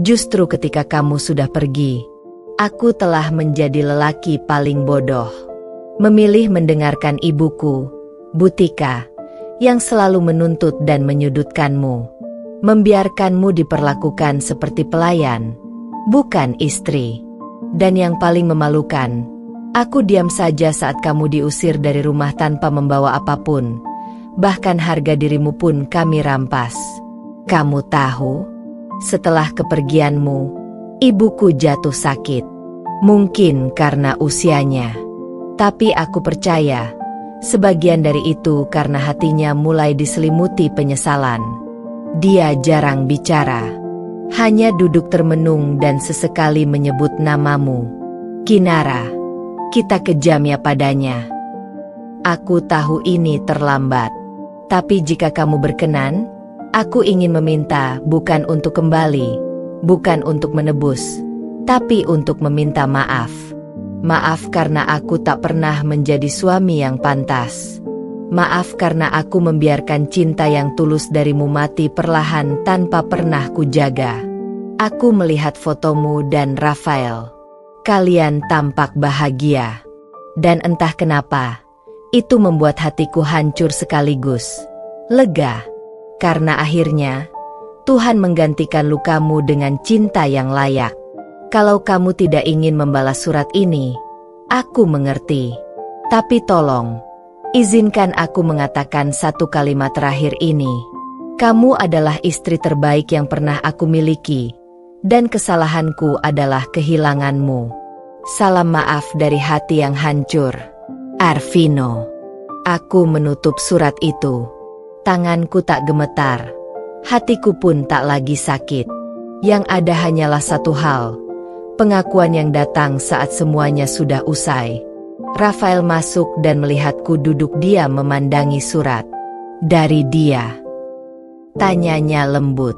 Justru ketika kamu sudah pergi, aku telah menjadi lelaki paling bodoh. Memilih mendengarkan ibuku, Butika, yang selalu menuntut dan menyudutkanmu. Membiarkanmu diperlakukan seperti pelayan, bukan istri. Dan yang paling memalukan, aku diam saja saat kamu diusir dari rumah tanpa membawa apapun. Bahkan harga dirimu pun kami rampas. Kamu tahu? Setelah kepergianmu, ibuku jatuh sakit. Mungkin karena usianya. Tapi aku percaya, sebagian dari itu karena hatinya mulai diselimuti penyesalan. Dia jarang bicara. Hanya duduk termenung dan sesekali menyebut namamu. Kinara, kita kejam ya padanya. Aku tahu ini terlambat. Tapi jika kamu berkenan, aku ingin meminta bukan untuk kembali, bukan untuk menebus, tapi untuk meminta maaf. Maaf karena aku tak pernah menjadi suami yang pantas. Maaf karena aku membiarkan cinta yang tulus darimu mati perlahan tanpa pernah kujaga. Aku melihat fotomu dan Rafael. Kalian tampak bahagia. Dan entah kenapa, itu membuat hatiku hancur sekaligus lega. Karena akhirnya, Tuhan menggantikan lukamu dengan cinta yang layak. Kalau kamu tidak ingin membalas surat ini, aku mengerti. Tapi tolong, izinkan aku mengatakan satu kalimat terakhir ini. Kamu adalah istri terbaik yang pernah aku miliki, dan kesalahanku adalah kehilanganmu. Salam maaf dari hati yang hancur. Arvino. Aku menutup surat itu. Tanganku tak gemetar. Hatiku pun tak lagi sakit. Yang ada hanyalah satu hal. Pengakuan yang datang saat semuanya sudah usai. Rafael masuk dan melihatku duduk diam memandangi surat. Dari dia. Tanyanya lembut.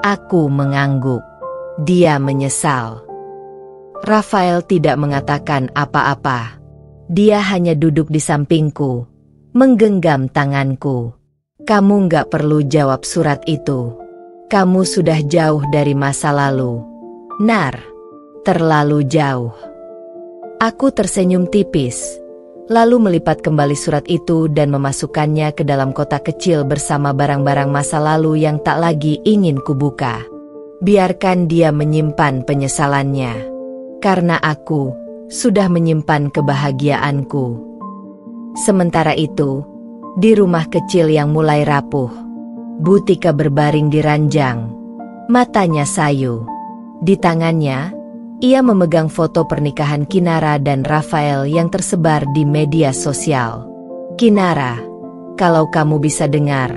Aku mengangguk. Dia menyesal. Rafael tidak mengatakan apa-apa. Dia hanya duduk di sampingku, menggenggam tanganku. Kamu nggak perlu jawab surat itu. Kamu sudah jauh dari masa lalu. Nar, terlalu jauh. Aku tersenyum tipis, lalu melipat kembali surat itu dan memasukkannya ke dalam kotak kecil bersama barang-barang masa lalu yang tak lagi ingin kubuka. Biarkan dia menyimpan penyesalannya, karena aku sudah menyimpan kebahagiaanku. Sementara itu, di rumah kecil yang mulai rapuh, Butika berbaring di ranjang, matanya sayu. Di tangannya, ia memegang foto pernikahan Kinara dan Rafael yang tersebar di media sosial. Kinara, kalau kamu bisa dengar,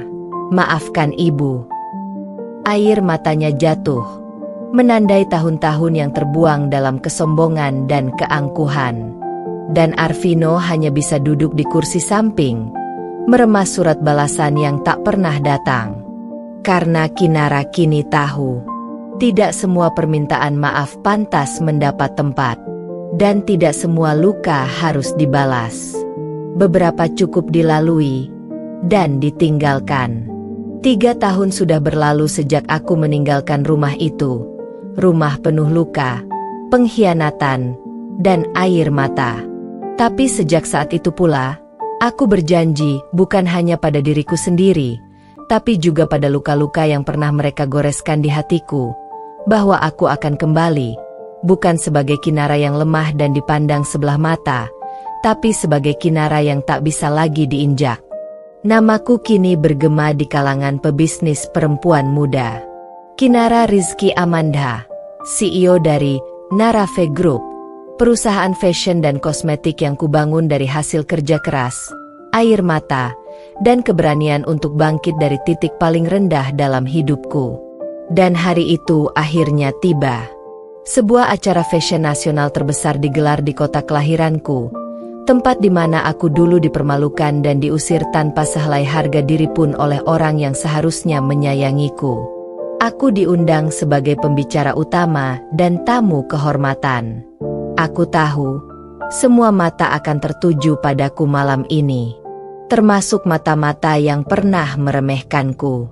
maafkan ibu. Air matanya jatuh, menandai tahun-tahun yang terbuang dalam kesombongan dan keangkuhan. Dan Arvino hanya bisa duduk di kursi samping, meremas surat balasan yang tak pernah datang. Karena Kinara kini tahu, tidak semua permintaan maaf pantas mendapat tempat, dan tidak semua luka harus dibalas. Beberapa cukup dilalui, dan ditinggalkan. 3 tahun sudah berlalu sejak aku meninggalkan rumah itu. Rumah penuh luka, pengkhianatan, dan air mata. Tapi sejak saat itu pula, aku berjanji bukan hanya pada diriku sendiri, tapi juga pada luka-luka yang pernah mereka goreskan di hatiku, bahwa aku akan kembali, bukan sebagai Kinara yang lemah dan dipandang sebelah mata, tapi sebagai Kinara yang tak bisa lagi diinjak. Namaku kini bergema di kalangan pebisnis perempuan muda. Kinara Rizky Amanda, CEO dari Narave Group, perusahaan fashion dan kosmetik yang kubangun dari hasil kerja keras, air mata, dan keberanian untuk bangkit dari titik paling rendah dalam hidupku. Dan hari itu akhirnya tiba. Sebuah acara fashion nasional terbesar digelar di kota kelahiranku, tempat di mana aku dulu dipermalukan dan diusir tanpa sehelai harga diri pun oleh orang yang seharusnya menyayangiku. Aku diundang sebagai pembicara utama dan tamu kehormatan. Aku tahu, semua mata akan tertuju padaku malam ini, termasuk mata-mata yang pernah meremehkanku.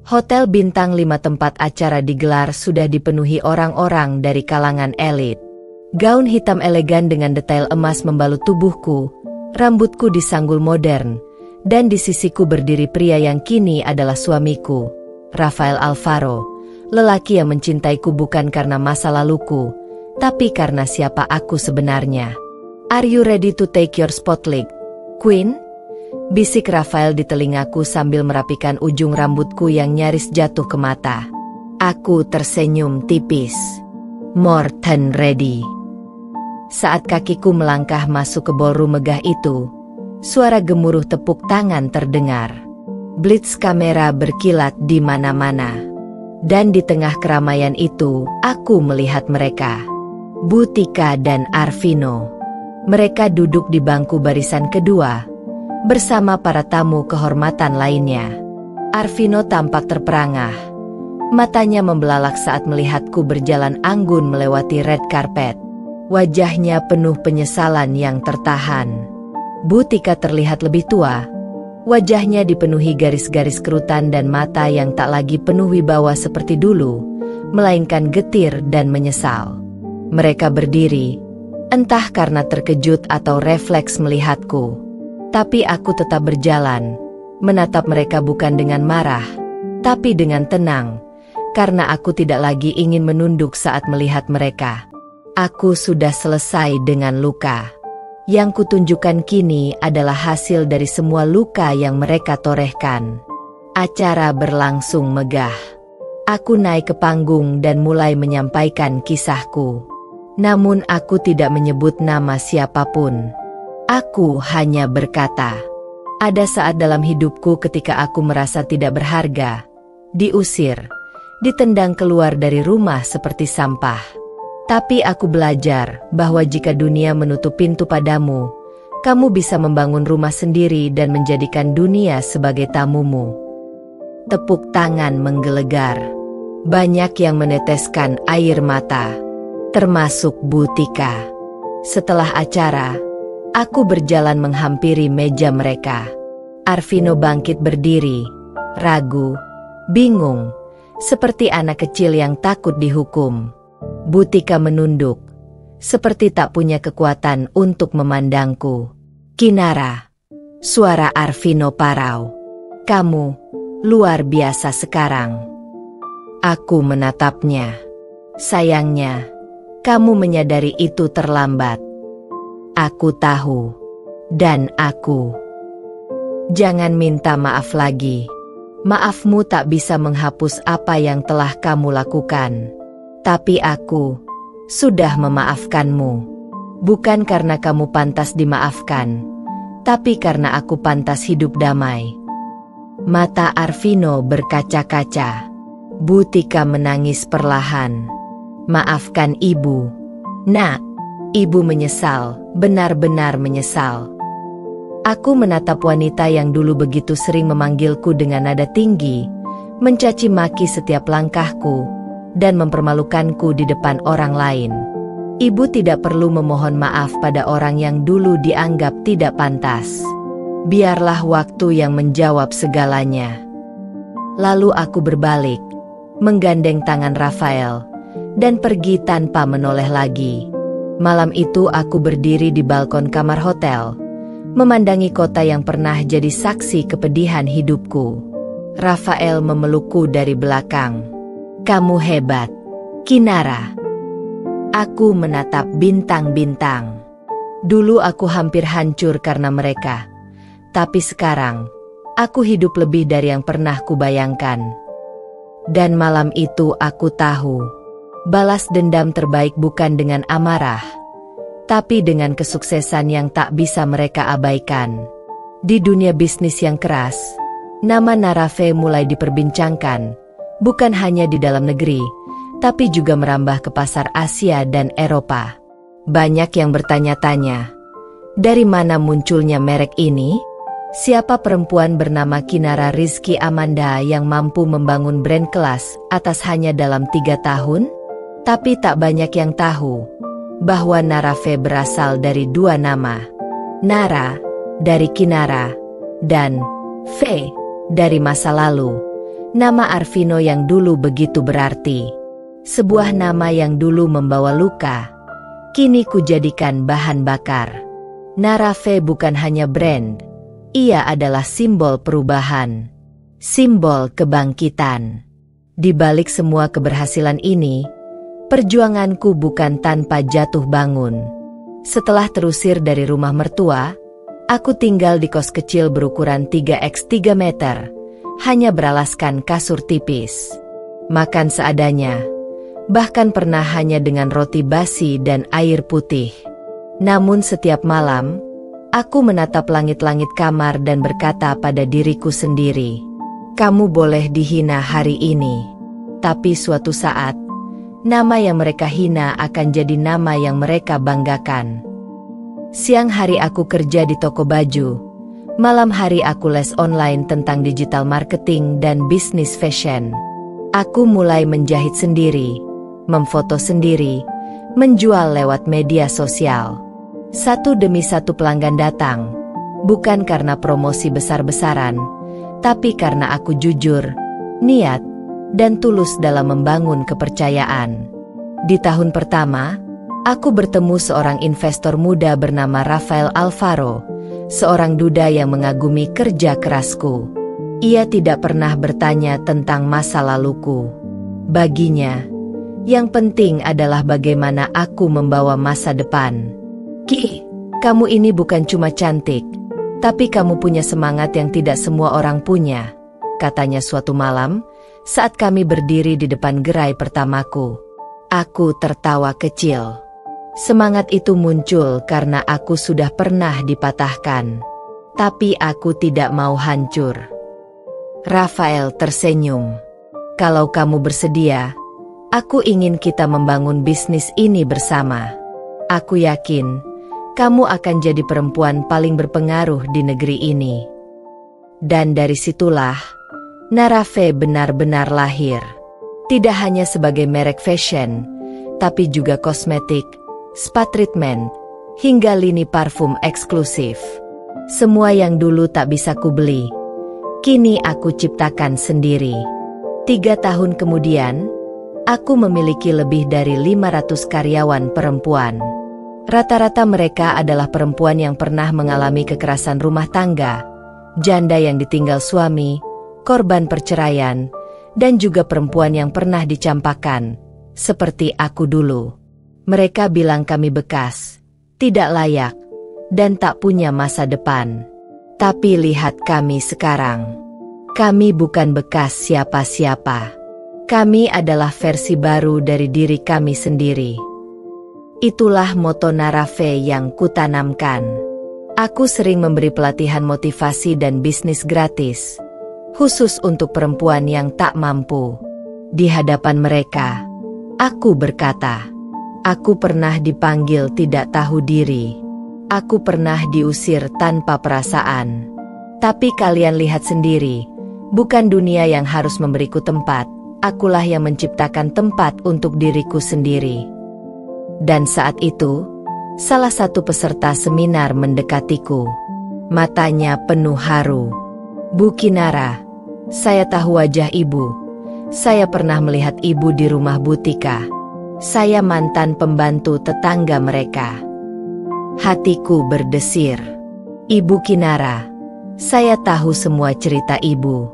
Hotel bintang 5 tempat acara digelar sudah dipenuhi orang-orang dari kalangan elit. Gaun hitam elegan dengan detail emas membalut tubuhku, rambutku disanggul modern, dan di sisiku berdiri pria yang kini adalah suamiku, Rafael Alvaro, lelaki yang mencintaiku bukan karena masa laluku, tapi karena siapa aku sebenarnya. "Are you ready to take your spotlight, Queen?" Bisik Rafael di telingaku sambil merapikan ujung rambutku yang nyaris jatuh ke mata. Aku tersenyum tipis. "More than ready." Saat kakiku melangkah masuk ke ballroom megah itu, suara gemuruh tepuk tangan terdengar. Blitz kamera berkilat di mana-mana. Dan di tengah keramaian itu, aku melihat mereka. Butika dan Arvino. Mereka duduk di bangku barisan kedua, bersama para tamu kehormatan lainnya. Arvino tampak terperangah. Matanya membelalak saat melihatku berjalan anggun melewati red carpet. Wajahnya penuh penyesalan yang tertahan. Butika terlihat lebih tua. Wajahnya dipenuhi garis-garis kerutan dan mata yang tak lagi penuh wibawa seperti dulu, melainkan getir dan menyesal. Mereka berdiri, entah karena terkejut atau refleks melihatku. Tapi aku tetap berjalan, menatap mereka bukan dengan marah, tapi dengan tenang, karena aku tidak lagi ingin menunduk saat melihat mereka. Aku sudah selesai dengan luka. Yang kutunjukkan kini adalah hasil dari semua luka yang mereka torehkan. Acara berlangsung megah. Aku naik ke panggung dan mulai menyampaikan kisahku. Namun aku tidak menyebut nama siapapun. Aku hanya berkata, ada saat dalam hidupku ketika aku merasa tidak berharga, diusir, ditendang keluar dari rumah seperti sampah. Tapi aku belajar bahwa jika dunia menutup pintu padamu, kamu bisa membangun rumah sendiri dan menjadikan dunia sebagai tamumu. Tepuk tangan menggelegar. Banyak yang meneteskan air mata, termasuk Butika. Setelah acara, aku berjalan menghampiri meja mereka. Arvino bangkit berdiri, ragu, bingung, seperti anak kecil yang takut dihukum. Butika menunduk, seperti tak punya kekuatan untuk memandangku. Kinara, suara Arvino parau. Kamu luar biasa sekarang. Aku menatapnya. Sayangnya, kamu menyadari itu terlambat. Aku tahu. Dan aku. Jangan minta maaf lagi. Maafmu tak bisa menghapus apa yang telah kamu lakukan. Tapi aku sudah memaafkanmu. Bukan karena kamu pantas dimaafkan, tapi karena aku pantas hidup damai. Mata Arvino berkaca-kaca. Butika menangis perlahan. Maafkan ibu. Nak, ibu menyesal, benar-benar menyesal. Aku menatap wanita yang dulu begitu sering memanggilku dengan nada tinggi, mencaci maki setiap langkahku, dan mempermalukanku di depan orang lain. Ibu tidak perlu memohon maaf pada orang yang dulu dianggap tidak pantas. Biarlah waktu yang menjawab segalanya. Lalu aku berbalik, menggandeng tangan Rafael, dan pergi tanpa menoleh lagi. Malam itu aku berdiri di balkon kamar hotel, memandangi kota yang pernah jadi saksi kepedihan hidupku. Rafael memelukku dari belakang. Kamu hebat, Kinara. Aku menatap bintang-bintang. Dulu aku hampir hancur karena mereka. Tapi sekarang, aku hidup lebih dari yang pernah kubayangkan. Dan malam itu aku tahu, balas dendam terbaik bukan dengan amarah, tapi dengan kesuksesan yang tak bisa mereka abaikan. Di dunia bisnis yang keras, nama Narafe mulai diperbincangkan, bukan hanya di dalam negeri, tapi juga merambah ke pasar Asia dan Eropa. Banyak yang bertanya-tanya, dari mana munculnya merek ini? Siapa perempuan bernama Kinara Rizky Amanda yang mampu membangun brand kelas atas hanya dalam 3 tahun? Tapi tak banyak yang tahu bahwa Narafe berasal dari 2 nama. Nara, dari Kinara, dan Fe, dari masa lalu. Nama Arvino yang dulu begitu berarti. Sebuah nama yang dulu membawa luka, kini kujadikan bahan bakar. Narafe bukan hanya brand. Ia adalah simbol perubahan, simbol kebangkitan. Di balik semua keberhasilan ini, perjuanganku bukan tanpa jatuh bangun. Setelah terusir dari rumah mertua, aku tinggal di kos kecil berukuran 3x3 meter, hanya beralaskan kasur tipis. Makan seadanya, bahkan pernah hanya dengan roti basi dan air putih. Namun setiap malam, aku menatap langit-langit kamar dan berkata pada diriku sendiri, kamu boleh dihina hari ini, tapi suatu saat, nama yang mereka hina akan jadi nama yang mereka banggakan. Siang hari aku kerja di toko baju, malam hari aku les online tentang digital marketing dan bisnis fashion. Aku mulai menjahit sendiri, memfoto sendiri, menjual lewat media sosial. Satu demi satu pelanggan datang, bukan karena promosi besar-besaran, tapi karena aku jujur, niat, dan tulus dalam membangun kepercayaan. Di tahun pertama, aku bertemu seorang investor muda bernama Rafael Alvaro, seorang duda yang mengagumi kerja kerasku. Ia tidak pernah bertanya tentang masa laluku. Baginya, yang penting adalah bagaimana aku membawa masa depan. Ki, kamu ini bukan cuma cantik, tapi kamu punya semangat yang tidak semua orang punya, katanya suatu malam, saat kami berdiri di depan gerai pertamaku. Aku tertawa kecil. Semangat itu muncul karena aku sudah pernah dipatahkan. Tapi aku tidak mau hancur. Rafael tersenyum. Kalau kamu bersedia, aku ingin kita membangun bisnis ini bersama. Aku yakin, kamu akan jadi perempuan paling berpengaruh di negeri ini. Dan dari situlah, Narafe benar-benar lahir. Tidak hanya sebagai merek fashion, tapi juga kosmetik, spa treatment, hingga lini parfum eksklusif. Semua yang dulu tak bisa kubeli, kini aku ciptakan sendiri. 3 tahun kemudian, aku memiliki lebih dari 500 karyawan perempuan. Rata-rata mereka adalah perempuan yang pernah mengalami kekerasan rumah tangga, janda yang ditinggal suami, korban perceraian, dan juga perempuan yang pernah dicampakan, seperti aku dulu. Mereka bilang kami bekas, tidak layak, dan tak punya masa depan. Tapi lihat kami sekarang. Kami bukan bekas siapa-siapa. Kami adalah versi baru dari diri kami sendiri. Itulah moto Narafe yang kutanamkan. Aku sering memberi pelatihan motivasi dan bisnis gratis, khusus untuk perempuan yang tak mampu. Di hadapan mereka, aku berkata, aku pernah dipanggil tidak tahu diri. Aku pernah diusir tanpa perasaan. Tapi kalian lihat sendiri, bukan dunia yang harus memberiku tempat, akulah yang menciptakan tempat untuk diriku sendiri. Dan saat itu, salah satu peserta seminar mendekatiku. Matanya penuh haru. Bu Kinara, saya tahu wajah ibu. Saya pernah melihat ibu di rumah Butika. Saya mantan pembantu tetangga mereka. Hatiku berdesir. Ibu Kinara, saya tahu semua cerita ibu.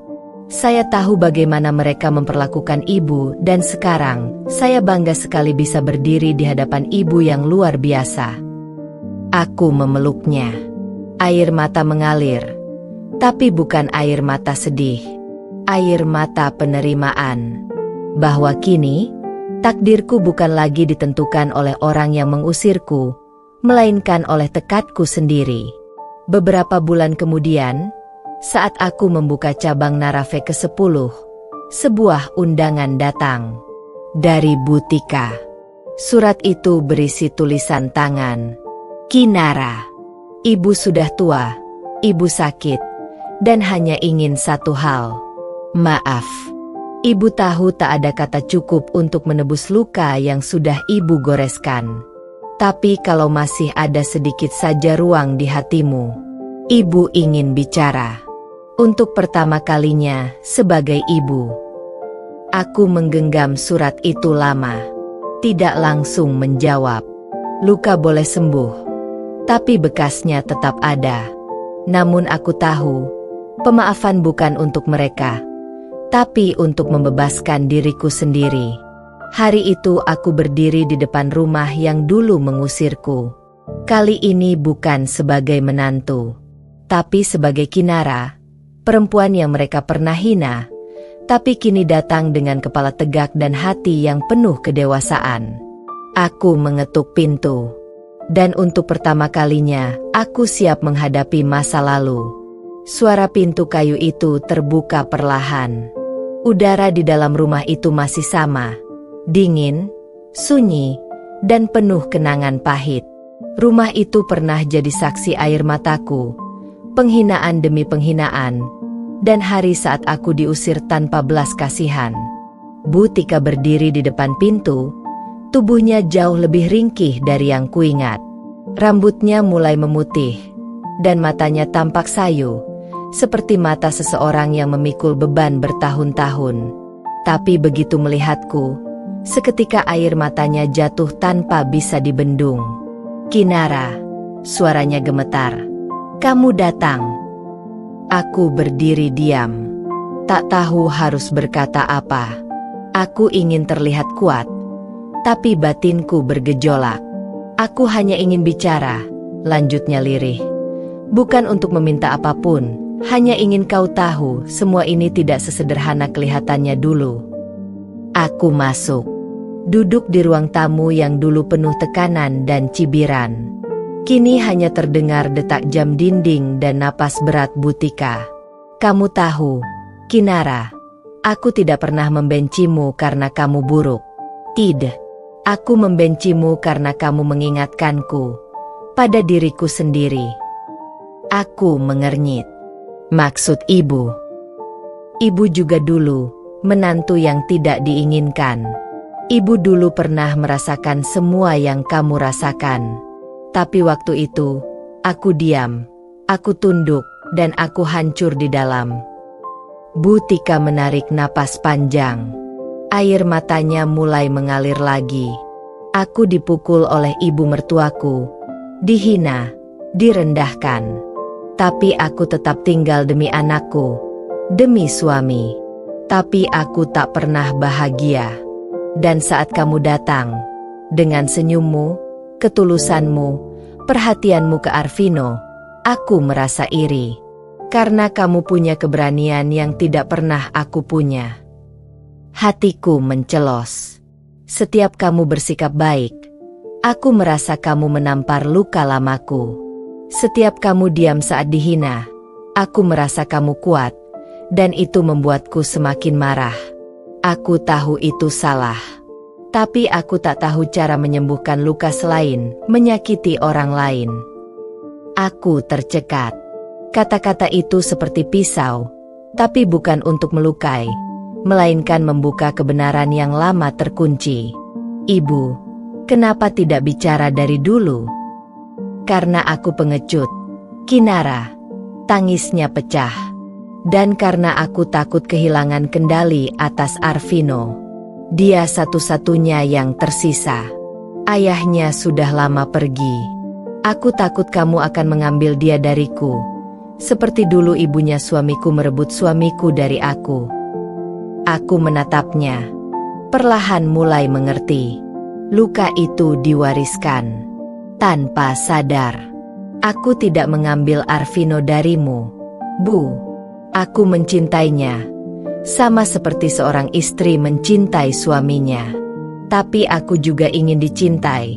Saya tahu bagaimana mereka memperlakukan ibu, dan sekarang saya bangga sekali bisa berdiri di hadapan ibu yang luar biasa. Aku memeluknya. Air mata mengalir, tapi bukan air mata sedih. Air mata penerimaan. Bahwa kini, takdirku bukan lagi ditentukan oleh orang yang mengusirku, melainkan oleh tekadku sendiri. Beberapa bulan kemudian, saat aku membuka cabang Narafe ke-10, sebuah undangan datang dari Butika. Surat itu berisi tulisan tangan. Kinara, ibu sudah tua, ibu sakit, dan hanya ingin satu hal. Maaf. Ibu tahu tak ada kata cukup untuk menebus luka yang sudah ibu goreskan. Tapi kalau masih ada sedikit saja ruang di hatimu, ibu ingin bicara. Untuk pertama kalinya sebagai ibu. Aku menggenggam surat itu lama. Tidak langsung menjawab. Luka boleh sembuh, tapi bekasnya tetap ada. Namun aku tahu, pemaafan bukan untuk mereka, tapi untuk membebaskan diriku sendiri. Hari itu aku berdiri di depan rumah yang dulu mengusirku. Kali ini bukan sebagai menantu, tapi sebagai Kinara, perempuan yang mereka pernah hina, tapi kini datang dengan kepala tegak dan hati yang penuh kedewasaan. Aku mengetuk pintu, dan untuk pertama kalinya, aku siap menghadapi masa lalu. Suara pintu kayu itu terbuka perlahan. Udara di dalam rumah itu masih sama, dingin, sunyi, dan penuh kenangan pahit. Rumah itu pernah jadi saksi air mataku, penghinaan demi penghinaan, dan hari saat aku diusir tanpa belas kasihan. Butika berdiri di depan pintu, tubuhnya jauh lebih ringkih dari yang kuingat. Rambutnya mulai memutih, dan matanya tampak sayu, seperti mata seseorang yang memikul beban bertahun-tahun. Tapi begitu melihatku, seketika air matanya jatuh tanpa bisa dibendung. Kinara, suaranya gemetar. Kamu datang. Aku berdiri diam. Tak tahu harus berkata apa. Aku ingin terlihat kuat, tapi batinku bergejolak. Aku hanya ingin bicara, lanjutnya lirih. Bukan untuk meminta apapun, hanya ingin kau tahu semua ini tidak sesederhana kelihatannya dulu. Aku masuk. Duduk di ruang tamu yang dulu penuh tekanan dan cibiran. Kini hanya terdengar detak jam dinding dan napas berat Butika. Kamu tahu, Kinara, aku tidak pernah membencimu karena kamu buruk. Tidak, aku membencimu karena kamu mengingatkanku pada diriku sendiri. Aku mengernyit. Maksud ibu? Ibu juga dulu menantu yang tidak diinginkan. Ibu dulu pernah merasakan semua yang kamu rasakan. Tapi waktu itu, aku diam, aku tunduk, dan aku hancur di dalam. Bu Tika menarik napas panjang. Air matanya mulai mengalir lagi. Aku dipukul oleh ibu mertuaku, dihina, direndahkan. Tapi aku tetap tinggal demi anakku, demi suami. Tapi aku tak pernah bahagia. Dan saat kamu datang, dengan senyummu, ketulusanmu, perhatianmu ke Arvino, aku merasa iri. Karena kamu punya keberanian yang tidak pernah aku punya. Hatiku mencelos. Setiap kamu bersikap baik, aku merasa kamu menampar luka lamaku. Setiap kamu diam saat dihina, aku merasa kamu kuat, dan itu membuatku semakin marah. Aku tahu itu salah. Tapi aku tak tahu cara menyembuhkan luka selain menyakiti orang lain. Aku tercekat. Kata-kata itu seperti pisau, tapi bukan untuk melukai, melainkan membuka kebenaran yang lama terkunci. Ibu, kenapa tidak bicara dari dulu? Karena aku pengecut. Kinara, tangisnya pecah. Dan karena aku takut kehilangan kendali atas Arvino. Dia satu-satunya yang tersisa. Ayahnya sudah lama pergi. Aku takut kamu akan mengambil dia dariku. Seperti dulu ibunya suamiku merebut suamiku dari aku. Aku menatapnya. Perlahan mulai mengerti. Luka itu diwariskan. Tanpa sadar. Aku tidak mengambil Arvino darimu, Bu. Aku mencintainya, sama seperti seorang istri mencintai suaminya. Tapi aku juga ingin dicintai,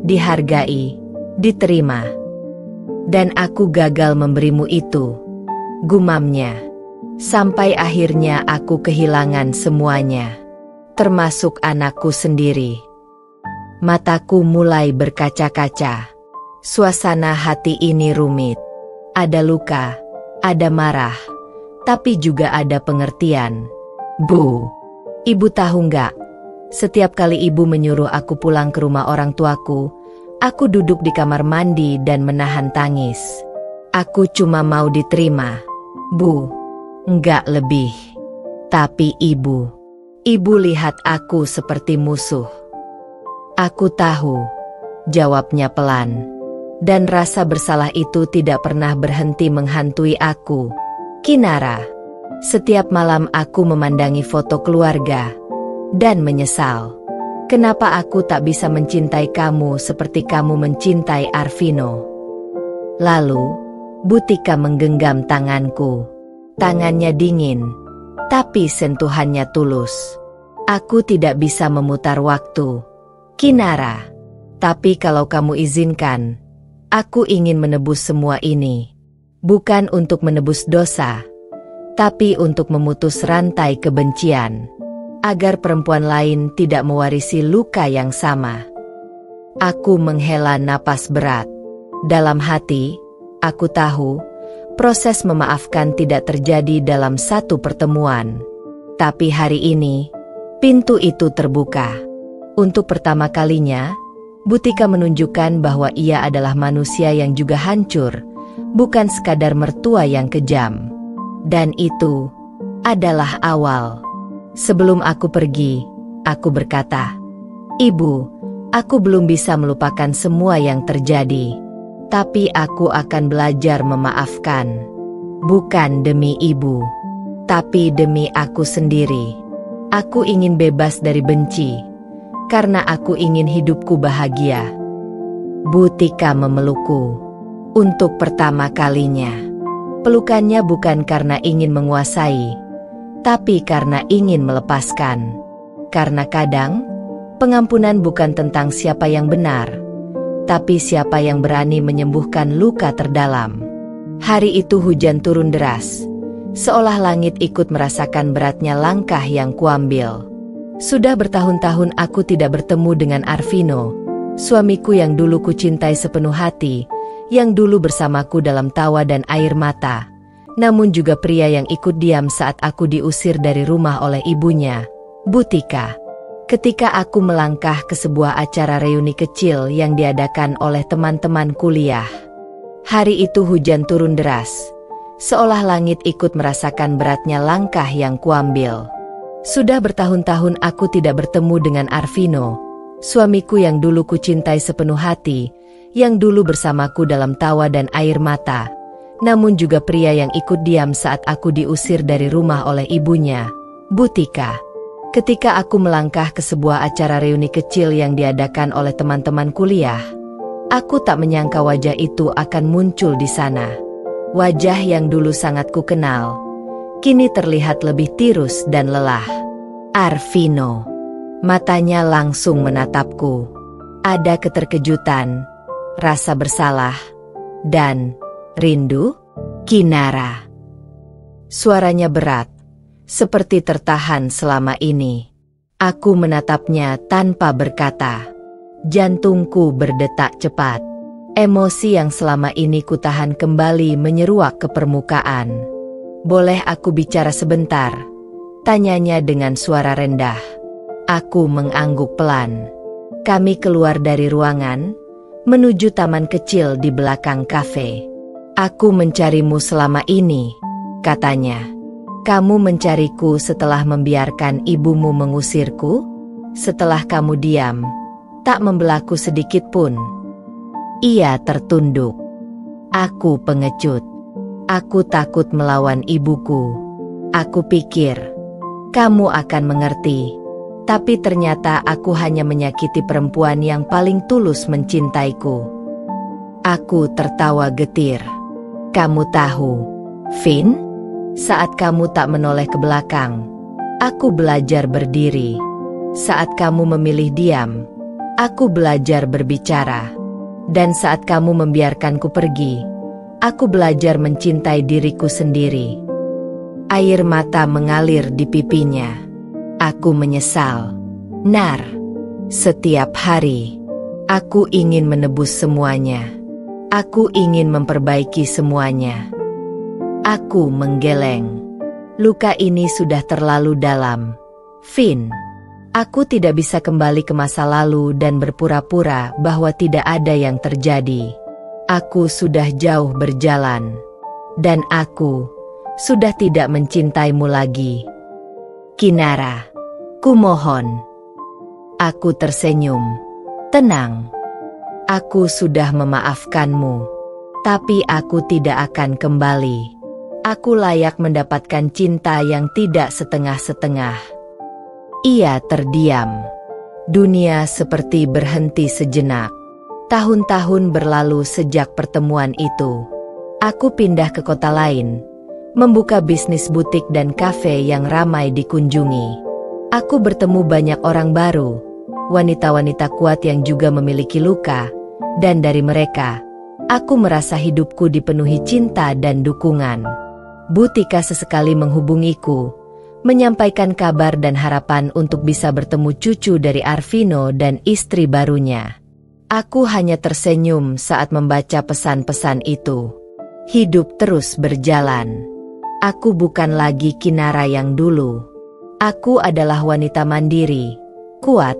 dihargai, diterima. Dan aku gagal memberimu itu, gumamnya. Sampai akhirnya aku kehilangan semuanya, termasuk anakku sendiri. Mataku mulai berkaca-kaca. Suasana hati ini rumit. Ada luka, ada marah. Tapi juga ada pengertian. Bu, ibu tahu nggak? Setiap kali ibu menyuruh aku pulang ke rumah orang tuaku, aku duduk di kamar mandi dan menahan tangis. Aku cuma mau diterima. Bu, nggak lebih. Tapi ibu lihat aku seperti musuh. Aku tahu, jawabnya pelan. Dan rasa bersalah itu tidak pernah berhenti menghantui aku. Kinara, setiap malam aku memandangi foto keluarga dan menyesal. Kenapa aku tak bisa mencintai kamu seperti kamu mencintai Arvino? Lalu, Bu Tika menggenggam tanganku. Tangannya dingin, tapi sentuhannya tulus. Aku tidak bisa memutar waktu, Kinara. Tapi kalau kamu izinkan, aku ingin menebus semua ini. Bukan untuk menebus dosa, tapi untuk memutus rantai kebencian, agar perempuan lain tidak mewarisi luka yang sama. Aku menghela napas berat. Dalam hati, aku tahu, proses memaafkan tidak terjadi dalam satu pertemuan. Tapi hari ini, pintu itu terbuka. Untuk pertama kalinya, Bu Tika menunjukkan bahwa ia adalah manusia yang juga hancur, bukan sekadar mertua yang kejam. Dan itu adalah awal. Sebelum aku pergi, aku berkata, Ibu, aku belum bisa melupakan semua yang terjadi. Tapi aku akan belajar memaafkan. Bukan demi ibu, tapi demi aku sendiri. Aku ingin bebas dari benci, karena aku ingin hidupku bahagia. Bu Tika memelukku. Untuk pertama kalinya, pelukannya bukan karena ingin menguasai, tapi karena ingin melepaskan. Karena kadang, pengampunan bukan tentang siapa yang benar, tapi siapa yang berani menyembuhkan luka terdalam. Hari itu hujan turun deras, seolah langit ikut merasakan beratnya langkah yang kuambil. Sudah bertahun-tahun aku tidak bertemu dengan Arvino, suamiku yang dulu kucintai sepenuh hati, yang dulu bersamaku dalam tawa dan air mata, namun juga pria yang ikut diam saat aku diusir dari rumah oleh ibunya, Bu Tika. Ketika aku melangkah ke sebuah acara reuni kecil yang diadakan oleh teman-teman kuliah. Hari itu hujan turun deras, seolah langit ikut merasakan beratnya langkah yang kuambil. Sudah bertahun-tahun aku tidak bertemu dengan Arvino, suamiku yang dulu kucintai sepenuh hati, yang dulu bersamaku dalam tawa dan air mata, namun juga pria yang ikut diam saat aku diusir dari rumah oleh ibunya, Bu Tika. Ketika aku melangkah ke sebuah acara reuni kecil yang diadakan oleh teman-teman kuliah, aku tak menyangka wajah itu akan muncul di sana. Wajah yang dulu sangat kukenal, kini terlihat lebih tirus dan lelah. Arvino. Matanya langsung menatapku. Ada keterkejutan, rasa bersalah, dan rindu. Kinara. Suaranya berat, seperti tertahan selama ini. Aku menatapnya tanpa berkata. Jantungku berdetak cepat. Emosi yang selama ini kutahan kembali menyeruak ke permukaan. Boleh aku bicara sebentar? Tanyanya dengan suara rendah. Aku mengangguk pelan. Kami keluar dari ruangan, menuju taman kecil di belakang kafe. Aku mencarimu selama ini, katanya. Kamu mencariku setelah membiarkan ibumu mengusirku? Setelah kamu diam, tak membelaku sedikit pun. Ia tertunduk. Aku pengecut. Aku takut melawan ibuku. Aku pikir, kamu akan mengerti. Tapi ternyata aku hanya menyakiti perempuan yang paling tulus mencintaiku. Aku tertawa getir. Kamu tahu, Vin? Saat kamu tak menoleh ke belakang, aku belajar berdiri. Saat kamu memilih diam, aku belajar berbicara. Dan saat kamu membiarkanku pergi, aku belajar mencintai diriku sendiri. Air mata mengalir di pipinya. Aku menyesal. Nar. Setiap hari, aku ingin menebus semuanya. Aku ingin memperbaiki semuanya. Aku menggeleng. Luka ini sudah terlalu dalam. Vin. Aku tidak bisa kembali ke masa lalu dan berpura-pura bahwa tidak ada yang terjadi. Aku sudah jauh berjalan. Dan aku sudah tidak mencintaimu lagi. Kinara, kumohon. Aku tersenyum. Tenang. Aku sudah memaafkanmu. Tapi aku tidak akan kembali. Aku layak mendapatkan cinta yang tidak setengah-setengah. Ia terdiam. Dunia seperti berhenti sejenak. Tahun-tahun berlalu sejak pertemuan itu. Aku pindah ke kota lain, membuka bisnis butik dan kafe yang ramai dikunjungi. Aku bertemu banyak orang baru, wanita-wanita kuat yang juga memiliki luka, dan dari mereka, aku merasa hidupku dipenuhi cinta dan dukungan. Bu Tika sesekali menghubungiku, menyampaikan kabar dan harapan untuk bisa bertemu cucu dari Arvino dan istri barunya. Aku hanya tersenyum saat membaca pesan-pesan itu. Hidup terus berjalan. Aku bukan lagi Kinara yang dulu. Aku adalah wanita mandiri, kuat,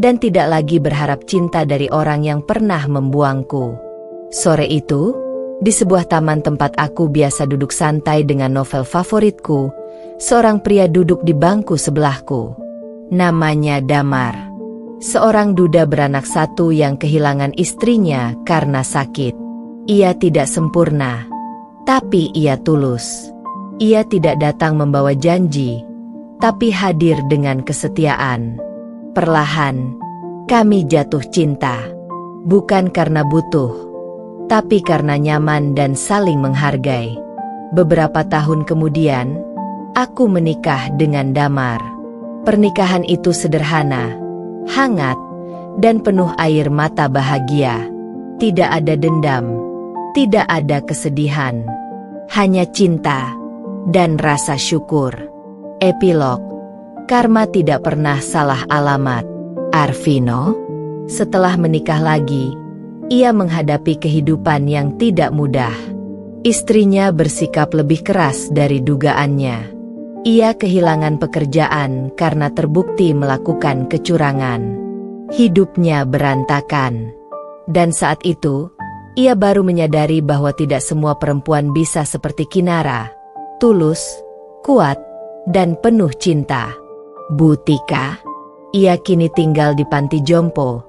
dan tidak lagi berharap cinta dari orang yang pernah membuangku. Sore itu, di sebuah taman tempat aku biasa duduk santai dengan novel favoritku, seorang pria duduk di bangku sebelahku. Namanya Damar. Seorang duda beranak satu yang kehilangan istrinya karena sakit. Ia tidak sempurna, tapi ia tulus. Ia tidak datang membawa janji, tapi hadir dengan kesetiaan. Perlahan, kami jatuh cinta. Bukan karena butuh, tapi karena nyaman dan saling menghargai. Beberapa tahun kemudian, aku menikah dengan Damar. Pernikahan itu sederhana, hangat, dan penuh air mata bahagia. Tidak ada dendam, tidak ada kesedihan, hanya cinta dan rasa syukur. Epilog, karma tidak pernah salah alamat. Arvino, setelah menikah lagi, ia menghadapi kehidupan yang tidak mudah. Istrinya bersikap lebih keras dari dugaannya. Ia kehilangan pekerjaan karena terbukti melakukan kecurangan. Hidupnya berantakan. Dan saat itu, ia baru menyadari bahwa tidak semua perempuan bisa seperti Kinara, tulus, kuat, dan penuh cinta. Butika, ia kini tinggal di panti jompo.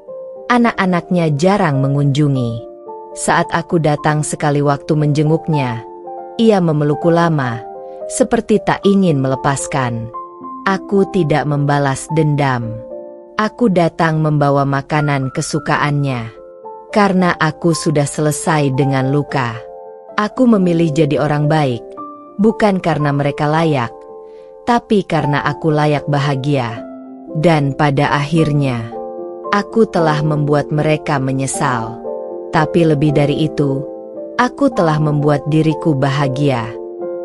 Anak-anaknya jarang mengunjungi. Saat aku datang sekali waktu menjenguknya, ia memelukku lama, seperti tak ingin melepaskan. Aku tidak membalas dendam. Aku datang membawa makanan kesukaannya. Karena aku sudah selesai dengan luka. Aku memilih jadi orang baik, bukan karena mereka layak, tapi karena aku layak bahagia. Dan pada akhirnya, aku telah membuat mereka menyesal. Tapi lebih dari itu, aku telah membuat diriku bahagia.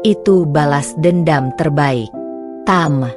Itu balas dendam terbaik. Tam.